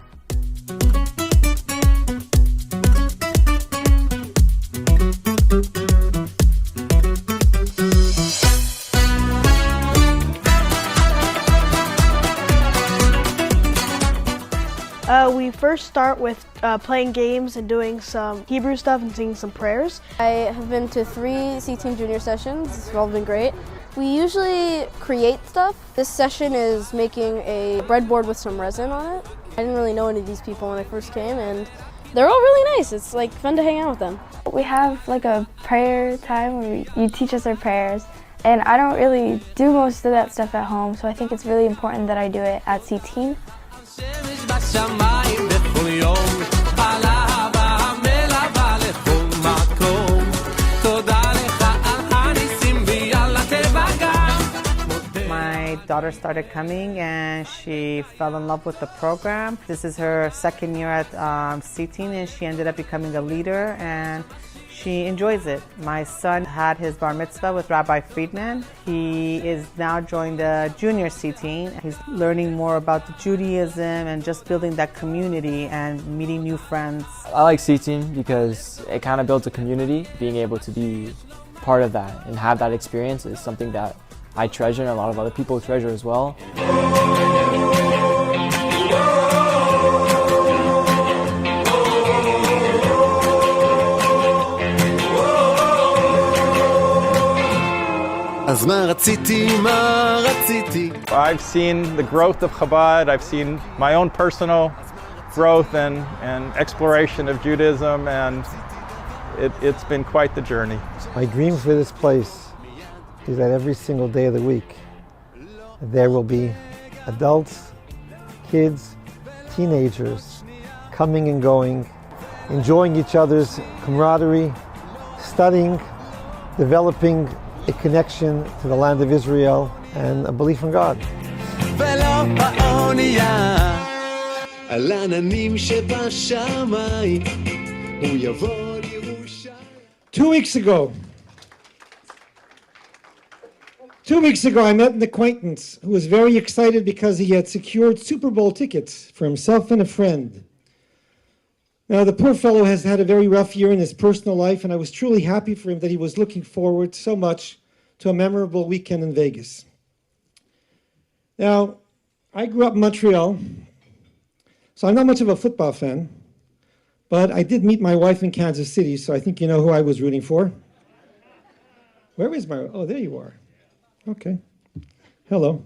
first start with playing games and doing some Hebrew stuff and singing some prayers. I have been to 3 C-Team Junior sessions. It's all been great. We usually create stuff. This session is making a breadboard with some resin on it. I didn't really know any of these people when I first came, and they're all really nice. It's like fun to hang out with them. We have like a prayer time where you teach us our prayers, and I don't really do most of that stuff at home, so I think it's really important that I do it at C-Team. My daughter started coming and she fell in love with the program. This is her second year at C-Team, and she ended up becoming a leader and she enjoys it. My son had his bar mitzvah with Rabbi Friedman. He is now joined the junior C-Team. He's learning more about the Judaism and just building that community and meeting new friends. I like C-Team because it kind of builds a community. Being able to be part of that and have that experience is something that I treasure and a lot of other people treasure as well. I've seen the growth of Chabad. I've seen my own personal growth and exploration of Judaism, and it's been quite the journey. My dream for this place is that every single day of the week there will be adults, kids, teenagers coming and going, enjoying each other's camaraderie, studying, developing a connection to the land of Israel and a belief in God. 2 weeks ago, I met an acquaintance who was very excited because he had secured Super Bowl tickets for himself and a friend. Now, the poor fellow has had a very rough year in his personal life, and I was truly happy for him that he was looking forward so much to a memorable weekend in Vegas. Now, I grew up in Montreal, so I'm not much of a football fan, but I did meet my wife in Kansas City, so I think you know who I was rooting for. Where is my... Oh, there you are. Okay. Hello.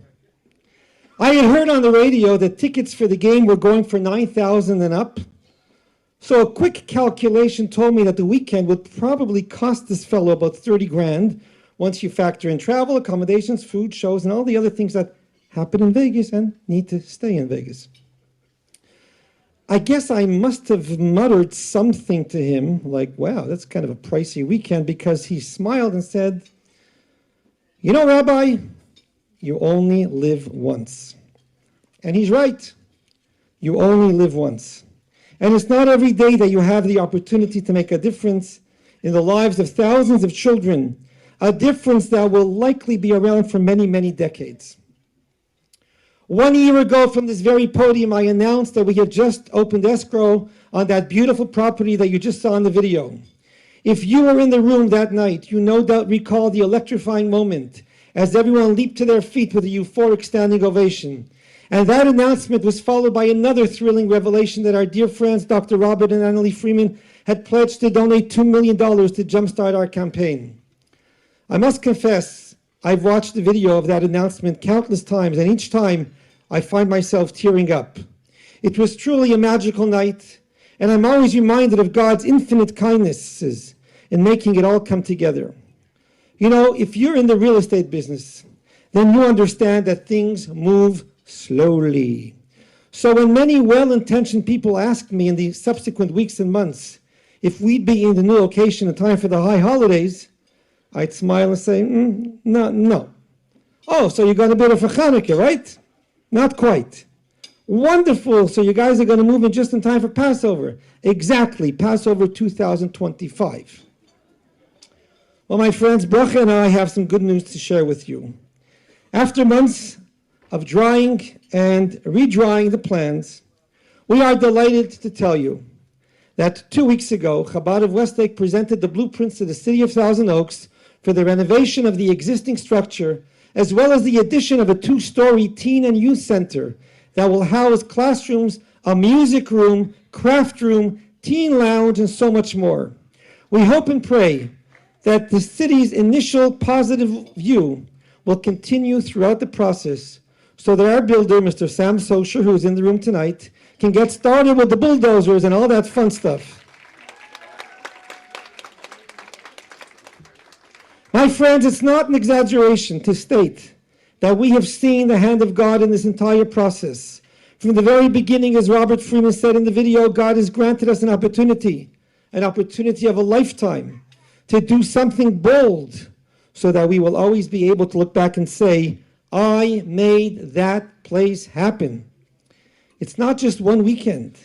I had heard on the radio that tickets for the game were going for $9,000 and up. So a quick calculation told me that the weekend would probably cost this fellow about $30,000 once you factor in travel, accommodations, food, shows, and all the other things that happen in Vegas and need to stay in Vegas. I guess I must have muttered something to him like, wow, that's kind of a pricey weekend, because he smiled and said, "You know, Rabbi, you only live once." And he's right. You only live once. And it's not every day that you have the opportunity to make a difference in the lives of thousands of children, a difference that will likely be around for many, many decades. 1 year ago from this very podium, I announced that we had just opened escrow on that beautiful property that you just saw in the video. If you were in the room that night, you no doubt recall the electrifying moment as everyone leaped to their feet with a euphoric standing ovation. And that announcement was followed by another thrilling revelation that our dear friends Dr. Robert and Annalie Freeman had pledged to donate $2 million to jumpstart our campaign. I must confess, I've watched the video of that announcement countless times, and each time I find myself tearing up. It was truly a magical night, and I'm always reminded of God's infinite kindnesses in making it all come together. You know, if you're in the real estate business, then you understand that things move slowly. So when many well-intentioned people asked me in the subsequent weeks and months if we'd be in the new location in time for the high holidays, I'd smile and say, no. Oh, so you're going to build it for Hanukkah, right? Not quite. Wonderful, so you guys are going to move in just in time for Passover. Exactly, Passover 2025. Well, my friends, Bracha and I have some good news to share with you. After months of drying and redrawing the plans, we are delighted to tell you that 2 weeks ago, Chabad of Westlake presented the blueprints to the City of Thousand Oaks for the renovation of the existing structure, as well as the addition of a 2-story teen and youth center that will house classrooms a music room, craft room, teen lounge, and so much more. We hope and pray that the city's initial positive view will continue throughout the process so that our builder, Mr. Sam Socher, who is in the room tonight, can get started with the bulldozers and all that fun stuff. My friends, it's not an exaggeration to state that we have seen the hand of God in this entire process. From the very beginning, as Robert Freeman said in the video, God has granted us an opportunity of a lifetime to do something bold so that we will always be able to look back and say, I made that place happen. It's not just one weekend.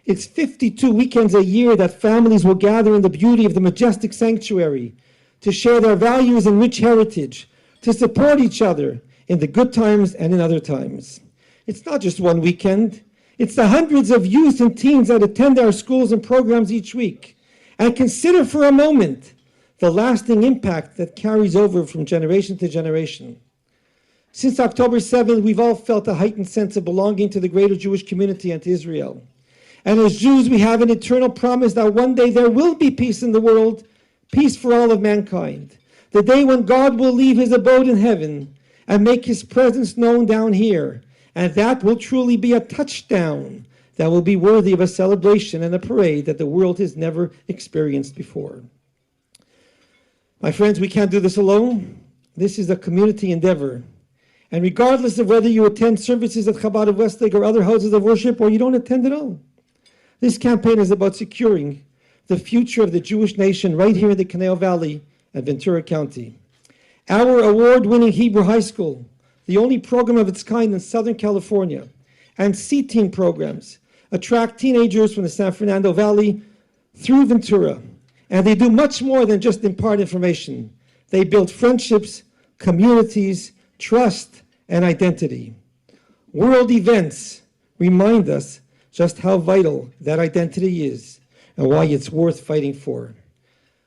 It's 52 weekends a year that families will gather in the beauty of the majestic sanctuary to share their values and rich heritage, to support each other in the good times and in other times. It's not just one weekend. It's the hundreds of youth and teens that attend our schools and programs each week. And consider for a moment the lasting impact that carries over from generation to generation. Since October 7th, we've all felt a heightened sense of belonging to the greater Jewish community and to Israel. And as Jews, we have an eternal promise that one day there will be peace in the world, peace for all of mankind. The day when God will leave his abode in heaven and make his presence known down here. And that will truly be a touchdown that will be worthy of a celebration and a parade that the world has never experienced before. My friends, we can't do this alone. This is a community endeavor. And regardless of whether you attend services at Chabad of Westlake or other houses of worship, or you don't attend at all, this campaign is about securing the future of the Jewish nation right here in the Canal Valley and Ventura County. Our award-winning Hebrew High School, the only program of its kind in Southern California, and C-Team programs attract teenagers from the San Fernando Valley through Ventura. And they do much more than just impart information. They build friendships, communities, trust, and identity. World events remind us just how vital that identity is and why it's worth fighting for.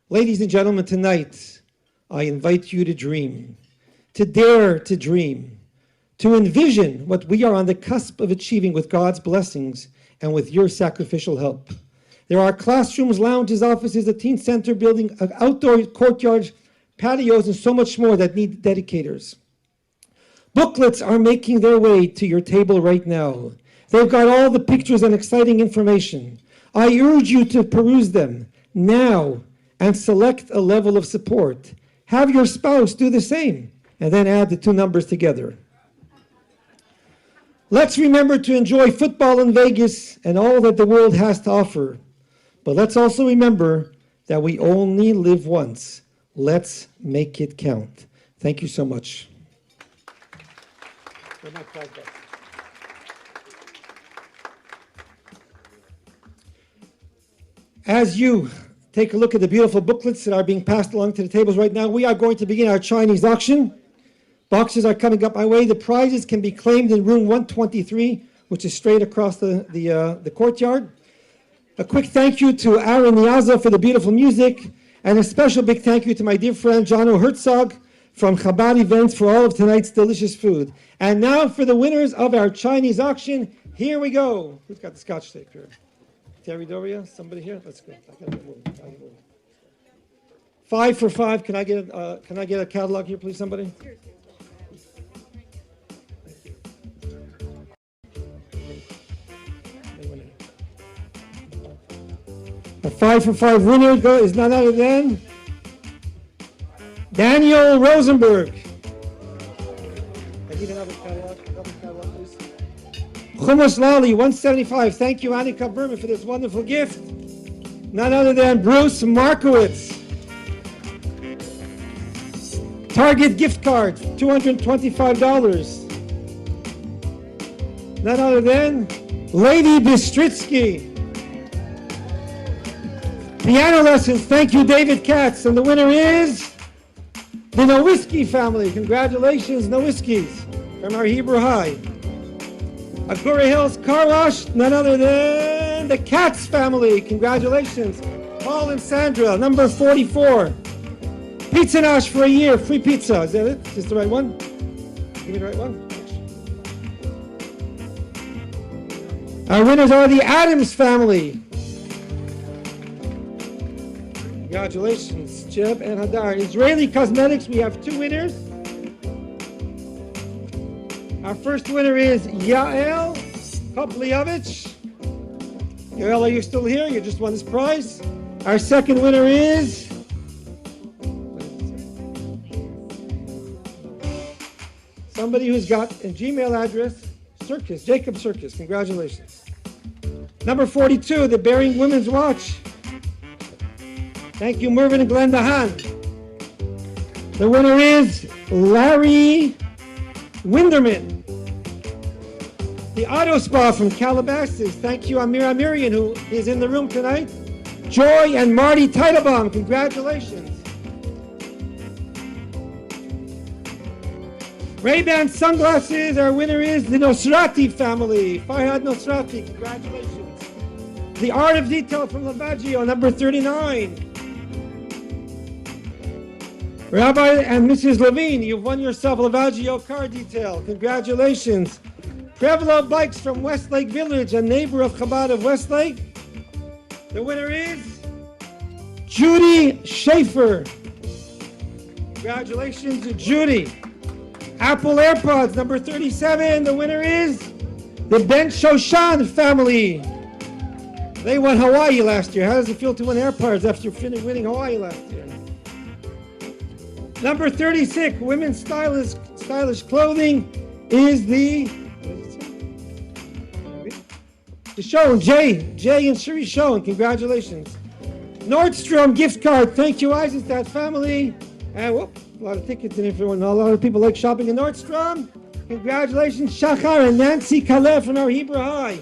Ladies and gentlemen, tonight, I invite you to dream, to dare to dream, to envision what we are on the cusp of achieving with God's blessings and with your sacrificial help. There are classrooms, lounges, offices, a teen center building, outdoor courtyards, patios, and so much more that need dedicators. Booklets are making their way to your table right now. They've got all the pictures and exciting information. I urge you to peruse them now and select a level of support. Have your spouse do the same, and then add the two numbers together. Let's remember to enjoy football in Vegas and all that the world has to offer. But let's also remember that we only live once. Let's make it count. Thank you so much. As you take a look at the beautiful booklets that are being passed along to the tables right now, we are going to begin our Chinese auction. Boxes are coming up my way. The prizes can be claimed in room 123, which is straight across the courtyard. A quick thank you to Aaron Niaza for the beautiful music, and a special big thank you to my dear friend Jono Herzog from Chabad Events for all of tonight's delicious food. And now for the winners of our Chinese auction. Here we go. Who's got the scotch tape here? Terry Doria, somebody here? Let's go. I gotta move. 5 for 5. Can I get a catalog here, please, somebody? A 5 for 5 winner is none other than Daniel Rosenberg. I need another catalog, please. Chumash Lali, 175. Thank you, Annika Berman, for this wonderful gift. None other than Bruce Markowitz. Target gift card, $225. None other than Lady Bistritsky. Piano lessons, thank you, David Katz. And the winner is the Nowitzki family. Congratulations, Nowitzkis, from our Hebrew High. Agoura Hills Car Wash, none other than the Katz family. Congratulations, Paul and Sandra, number 44. Pizza Nosh for a year, free pizza. Is that it? Is this the right one? Give me the right one. Our winners are the Adams family. Congratulations, Jeb and Hadar. Israeli Cosmetics, we have 2 winners. Our first winner is Yael Kopliovich. Yael, are you still here? You just won this prize. Our second winner is somebody who's got a Gmail address, Circus, Jacob Circus. Congratulations. Number 42, the Bearing Women's Watch. Thank you, Mervyn and Glenda Hahn. The winner is Larry Winderman. The Auto Spa from Calabasas. Thank you, Amir Amirian, who is in the room tonight. Joy and Marty Teitelbaum. Congratulations. Ray-Ban Sunglasses. Our winner is the Nosrati family. Farhad Nosrati. Congratulations. The Art of Detail from Lavaggio, number 39. Rabbi and Mrs. Levine, you've won yourself Lavaggio car detail. Congratulations. Prevlo Bikes from Westlake Village, a neighbor of Chabad of Westlake. The winner is Judy Schaefer. Congratulations to Judy. Apple AirPods, number 37. The winner is the Ben Shoshan family. They won Hawaii last year. How does it feel to win AirPods after winning Hawaii last year? Number 36, women's stylish clothing is the Schoen, Jay and Sherry Schoen. Congratulations. Nordstrom gift card. Thank you, Eisenstadt family. And a lot of tickets in everyone. A lot of people like shopping in Nordstrom. Congratulations, Shachar and Nancy Kalev from our Hebrew High.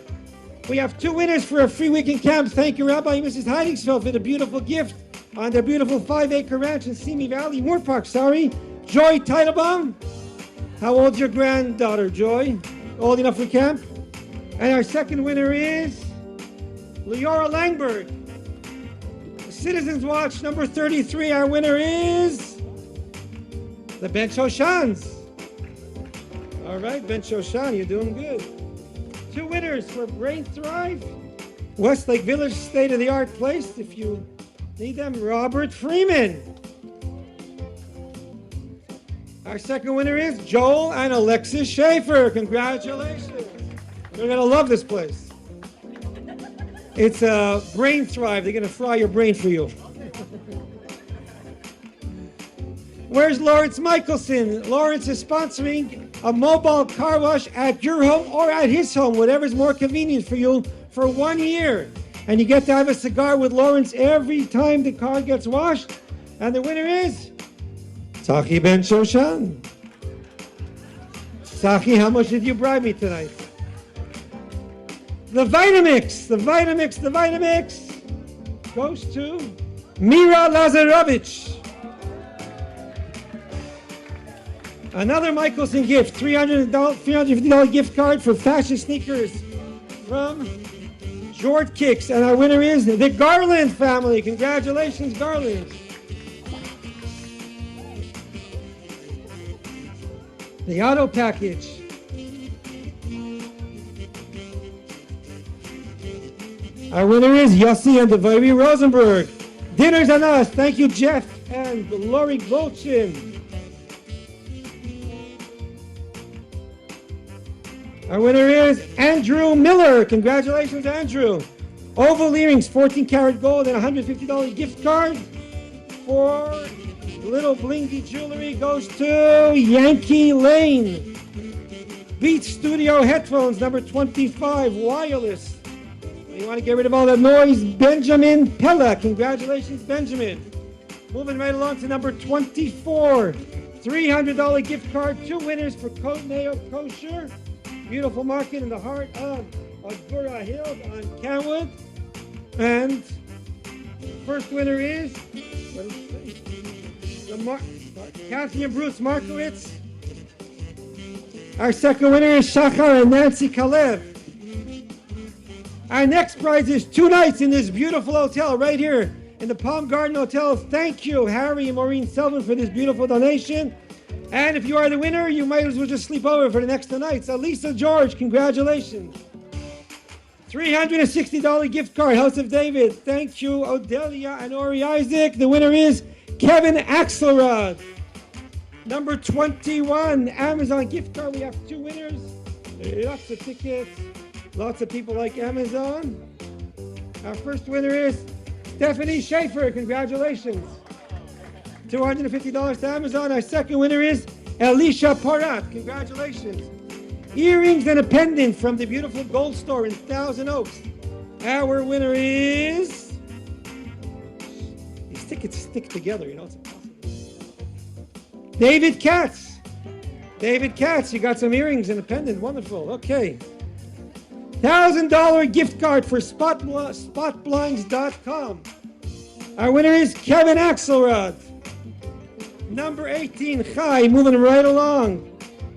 We have 2 winners for a free weekend camp. Thank you, Rabbi and Mrs. Heidingsfeld, for the beautiful gift on their beautiful 5-acre ranch in Simi Valley, Moorpark, Joy Teitelbaum. How old's your granddaughter, Joy? Old enough for camp? And our second winner is Leora Langberg. The Citizens Watch, number 33. Our winner is the Ben Shoshans. All right, Ben Shoshan, you're doing good. 2 winners for Brain Thrive. Westlake Village, state-of-the-art place. If you need them, Robert Freeman. Our second winner is Joel and Alexis Schaefer. Congratulations. You're going to love this place. It's a Brain Thrive. They're going to fry your brain for you. Where's Lawrence Michelson? Lawrence is sponsoring a mobile car wash at your home or at his home, whatever's more convenient for you, for 1 year. And you get to have a cigar with Lawrence every time the car gets washed. And the winner is Saki Ben Shoshan. Saki, how much did you bribe me tonight? The Vitamix goes to Mira Lazarovich. Another Michelson gift, $350 gift card for fashion sneakers from George Kicks. And our winner is the Garland family. Congratulations, Garland. The auto package. Our winner is Yossi and Devairi Rosenberg. Dinner's on us. Thank you, Jeff and Lori Golchin. Our winner is Andrew Miller. Congratulations, Andrew. Oval earrings, 14 karat gold, and $150 gift card for Little Blingy Jewelry goes to Yankee Lane. Beat Studio headphones, number 25, wireless. You want to get rid of all that noise? Benjamin Pella. Congratulations, Benjamin. Moving right along to number 24, $300 gift card. 2 winners for Codeneo Kosher. Beautiful market in the heart of Agura Hills on Canwood. And the first winner is Kathy and Bruce Markowitz. Our second winner is Shachar and Nancy Kalev. Our next prize is 2 nights in this beautiful hotel right here in the Palm Garden Hotel. Thank you, Harry and Maureen Selvin, for this beautiful donation. And if you are the winner, you might as well just sleep over for the next 2 nights. Lisa George, congratulations. $360 gift card, House of David. Thank you, Odelia and Ori Isaac. The winner is Kevin Axelrod. Number 21, Amazon gift card. We have 2 winners. Lots of tickets. Lots of people like Amazon. Our first winner is Stephanie Schaefer. Congratulations. $250 to Amazon. Our second winner is Elisha Parat. Congratulations. Earrings and a pendant from the beautiful gold store in Thousand Oaks. Our winner is... These tickets stick together, you know, it's impossible. David Katz. David Katz, you got some earrings and a pendant. Wonderful. Okay. $1,000 gift card for spotblinds.com. Our winner is Kevin Axelrod. Number 18, Chai, moving right along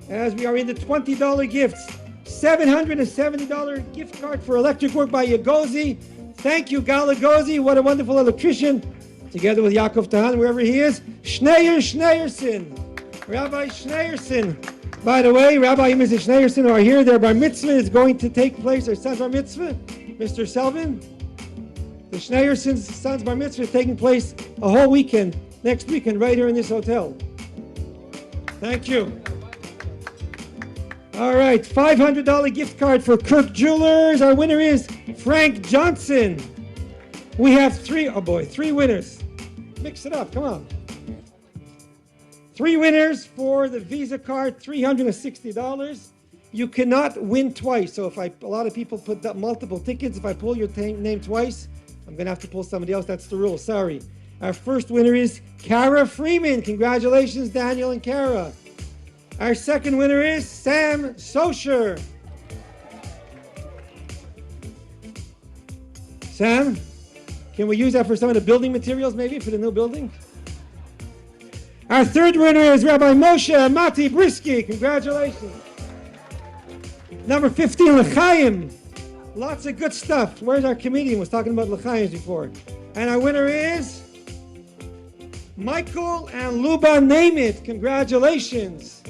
as we are in the $20 gifts. $770 gift card for electric work by Yagozi. Thank you, Galagozi. What a wonderful electrician. Together with Yaakov Tahan, wherever he is. Schneerson. Rabbi Schneerson. By the way, Rabbi and Mrs. Schneerson are here. Their bar mitzvah is going to take place. Their son's bar mitzvah, Mr. Selvin. The Schneerson's son's bar mitzvah is taking place a whole weekend, next weekend, right here in this hotel. Thank you. All right, $500 gift card for Kirk Jewelers. Our winner is Frank Johnson. We have 3 winners. Mix it up, come on. 3 winners for the Visa card, $360. You cannot win twice. So a lot of people put up multiple tickets. If I pull your name twice, I'm going to have to pull somebody else. That's the rule. Sorry. Our first winner is Kara Freeman. Congratulations, Daniel and Kara. Our second winner is Sam Socher. Sam, can we use that for some of the building materials maybe for the new building? Our third winner is Rabbi Moshe Mati Brisky. Congratulations. Number 15, L'chaim. Lots of good stuff. Where's our comedian? Was talking about L'chaim before. And our winner is Michael and Luba Namit. Congratulations.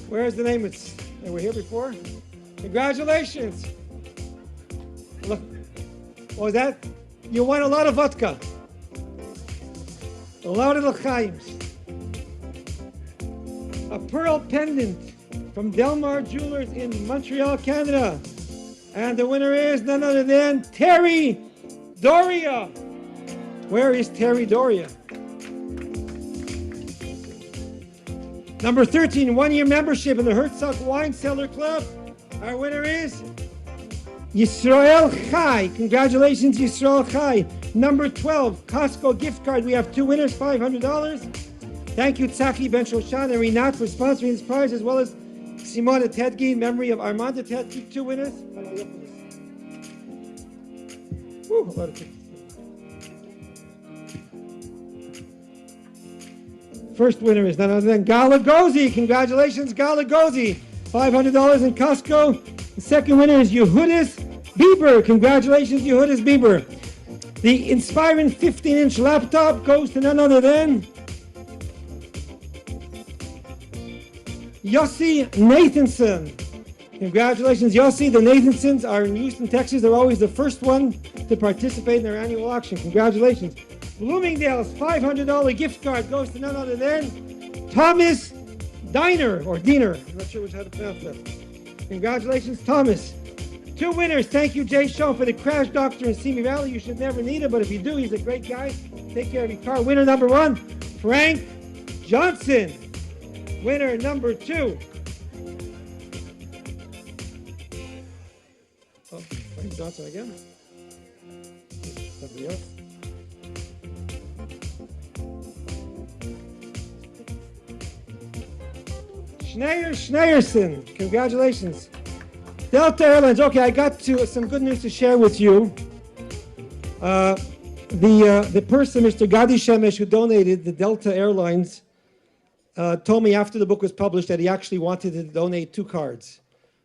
Where's the Namits? They were here before. Congratulations. Look, what was that? You won a lot of vodka. A lot of L'chaims. A pearl pendant from Delmar Jewelers in Montreal, Canada. And the winner is none other than Terry Doria. Where is Terry Doria? Number 13, 1-year membership in the Herzog Wine Cellar Club. Our winner is Yisrael Chai. Congratulations, Yisrael Chai. Number 12, Costco gift card. We have 2 winners, $500. Thank you, Tzaki Ben Shoshan and Rinat for sponsoring this prize, as well as Simona Tedgi in memory of Armand Tedgi, 2 winners. Woo, a lot of tickets. First winner is none other than Galagozi. Congratulations, Galagozi. $500 in Costco. The second winner is Yehudis Bieber. Congratulations, Yehudis Bieber. The inspiring 15-inch laptop goes to none other than Yossi Nathanson. Congratulations, Yossi. The Nathansons are in Houston, Texas. They're always the first one to participate in their annual auction. Congratulations. Bloomingdale's $500 gift card goes to none other than Thomas Diner, or Diener. I'm not sure how to pronounce that. Congratulations, Thomas. 2 winners. Thank you, Jay Schoen, for the Crash Doctor in Simi Valley. You should never need him, but if you do, he's a great guy. Take care of your car. Winner number 1, Frank Johnson. Winner number 2. Oh, Frank Johnson again. Somebody else. Schneerson. Congratulations. Delta Airlines. Okay, I got some good news to share with you. The person, Mr. Gadi Shemesh, who donated the Delta Airlines, told me after the book was published that he actually wanted to donate 2 cards.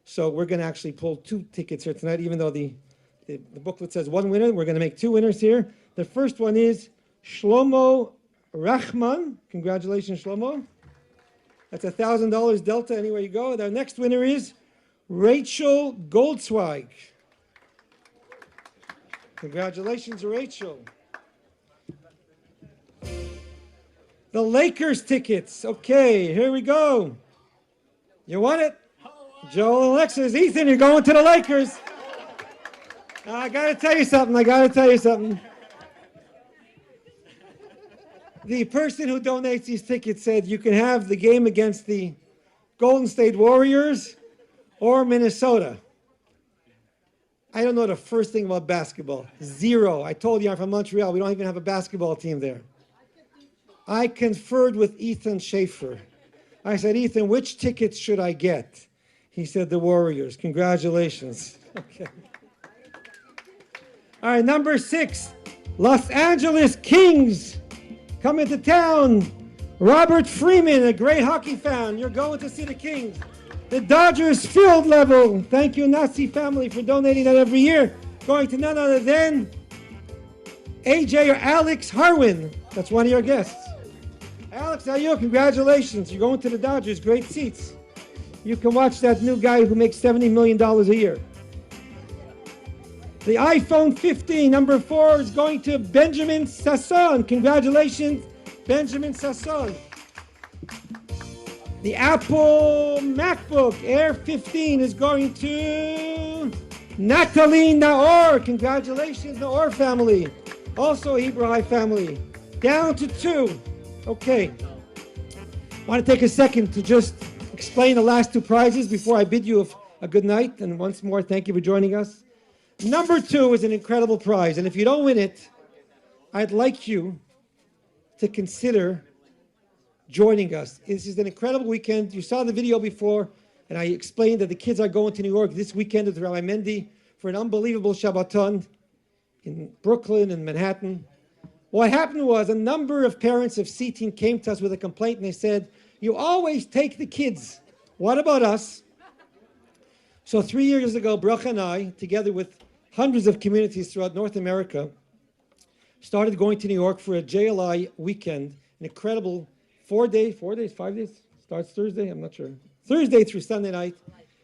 So we're going to actually pull 2 tickets here tonight, even though the booklet says 1 winner. We're going to make 2 winners here. The first one is Shlomo Rachman. Congratulations, Shlomo. That's $1,000 Delta anywhere you go. The next winner is Rachel Goldzweig. Congratulations, Rachel. The Lakers tickets. Okay, here we go. You want it? Joel and Alexis. Ethan, you're going to the Lakers. I got to tell you something. The person who donates these tickets said you can have the game against the Golden State Warriors or Minnesota. I don't know the first thing about basketball. Zero. I told you I'm from Montreal. We don't even have a basketball team there. I conferred with Ethan Schaefer. I said, Ethan, which tickets should I get? He said, the Warriors. Congratulations. Okay. All right, number 6, Los Angeles Kings coming to town. Robert Freeman, a great hockey fan. You're going to see the Kings. The Dodgers field level. Thank you, Nazi family, for donating that every year. Going to none other than AJ or Alex Harwin. That's one of your guests. Alex, how are you? Congratulations. You're going to the Dodgers. Great seats. You can watch that new guy who makes $70 million a year. The iPhone 15, number 4, is going to Benjamin Sasson. Congratulations, Benjamin Sasson. The Apple MacBook Air 15 is going to Natalie Naor. Congratulations, Naor family. Also a Hebrew High family. Down to 2. Okay. I want to take a second to just explain the last 2 prizes before I bid you a good night. And once more, thank you for joining us. Number 2 is an incredible prize. And if you don't win it, I'd like you to consider joining us. This is an incredible weekend. You saw the video before, and I explained that the kids are going to New York this weekend with Rabbi Mendy for an unbelievable Shabbaton in Brooklyn and Manhattan. What happened was a number of parents of C-Team came to us with a complaint, and they said, you always take the kids. What about us? So 3 years ago, Bracha and I, together with hundreds of communities throughout North America, started going to New York for a JLI weekend, an incredible 5 days, starts Thursday, I'm not sure. Thursday through Sunday night,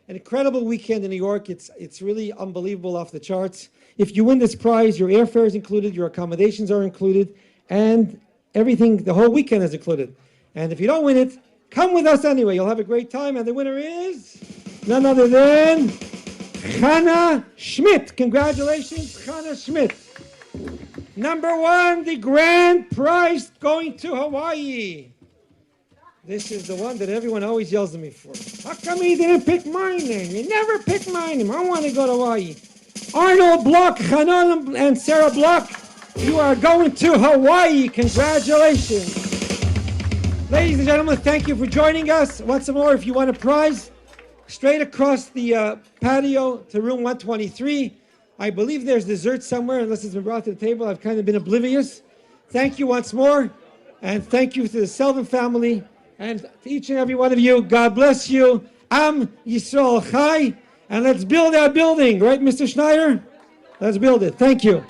an incredible weekend in New York. It's really unbelievable, off the charts. If you win this prize, your airfare is included, your accommodations are included, and everything, the whole weekend is included. And if you don't win it, come with us anyway. You'll have a great time, and the winner is none other than Chana Schmidt. Congratulations, Chana Schmidt. Number 1, the grand prize going to Hawaii. This is the one that everyone always yells at me for. How come you didn't pick my name? You never pick my name. I want to go to Hawaii. Arnold Block, Hanan and Sarah Block, you are going to Hawaii. Congratulations. Ladies and gentlemen, thank you for joining us. Once more, if you want a prize, straight across the patio to room 123. I believe there's dessert somewhere, unless it's been brought to the table. I've kind of been oblivious. Thank you once more, and thank you to the Selvin family, and to each and every one of you. God bless you. Am Yisrael Chai, and let's build our building. Right, Mr. Schneider? Let's build it. Thank you.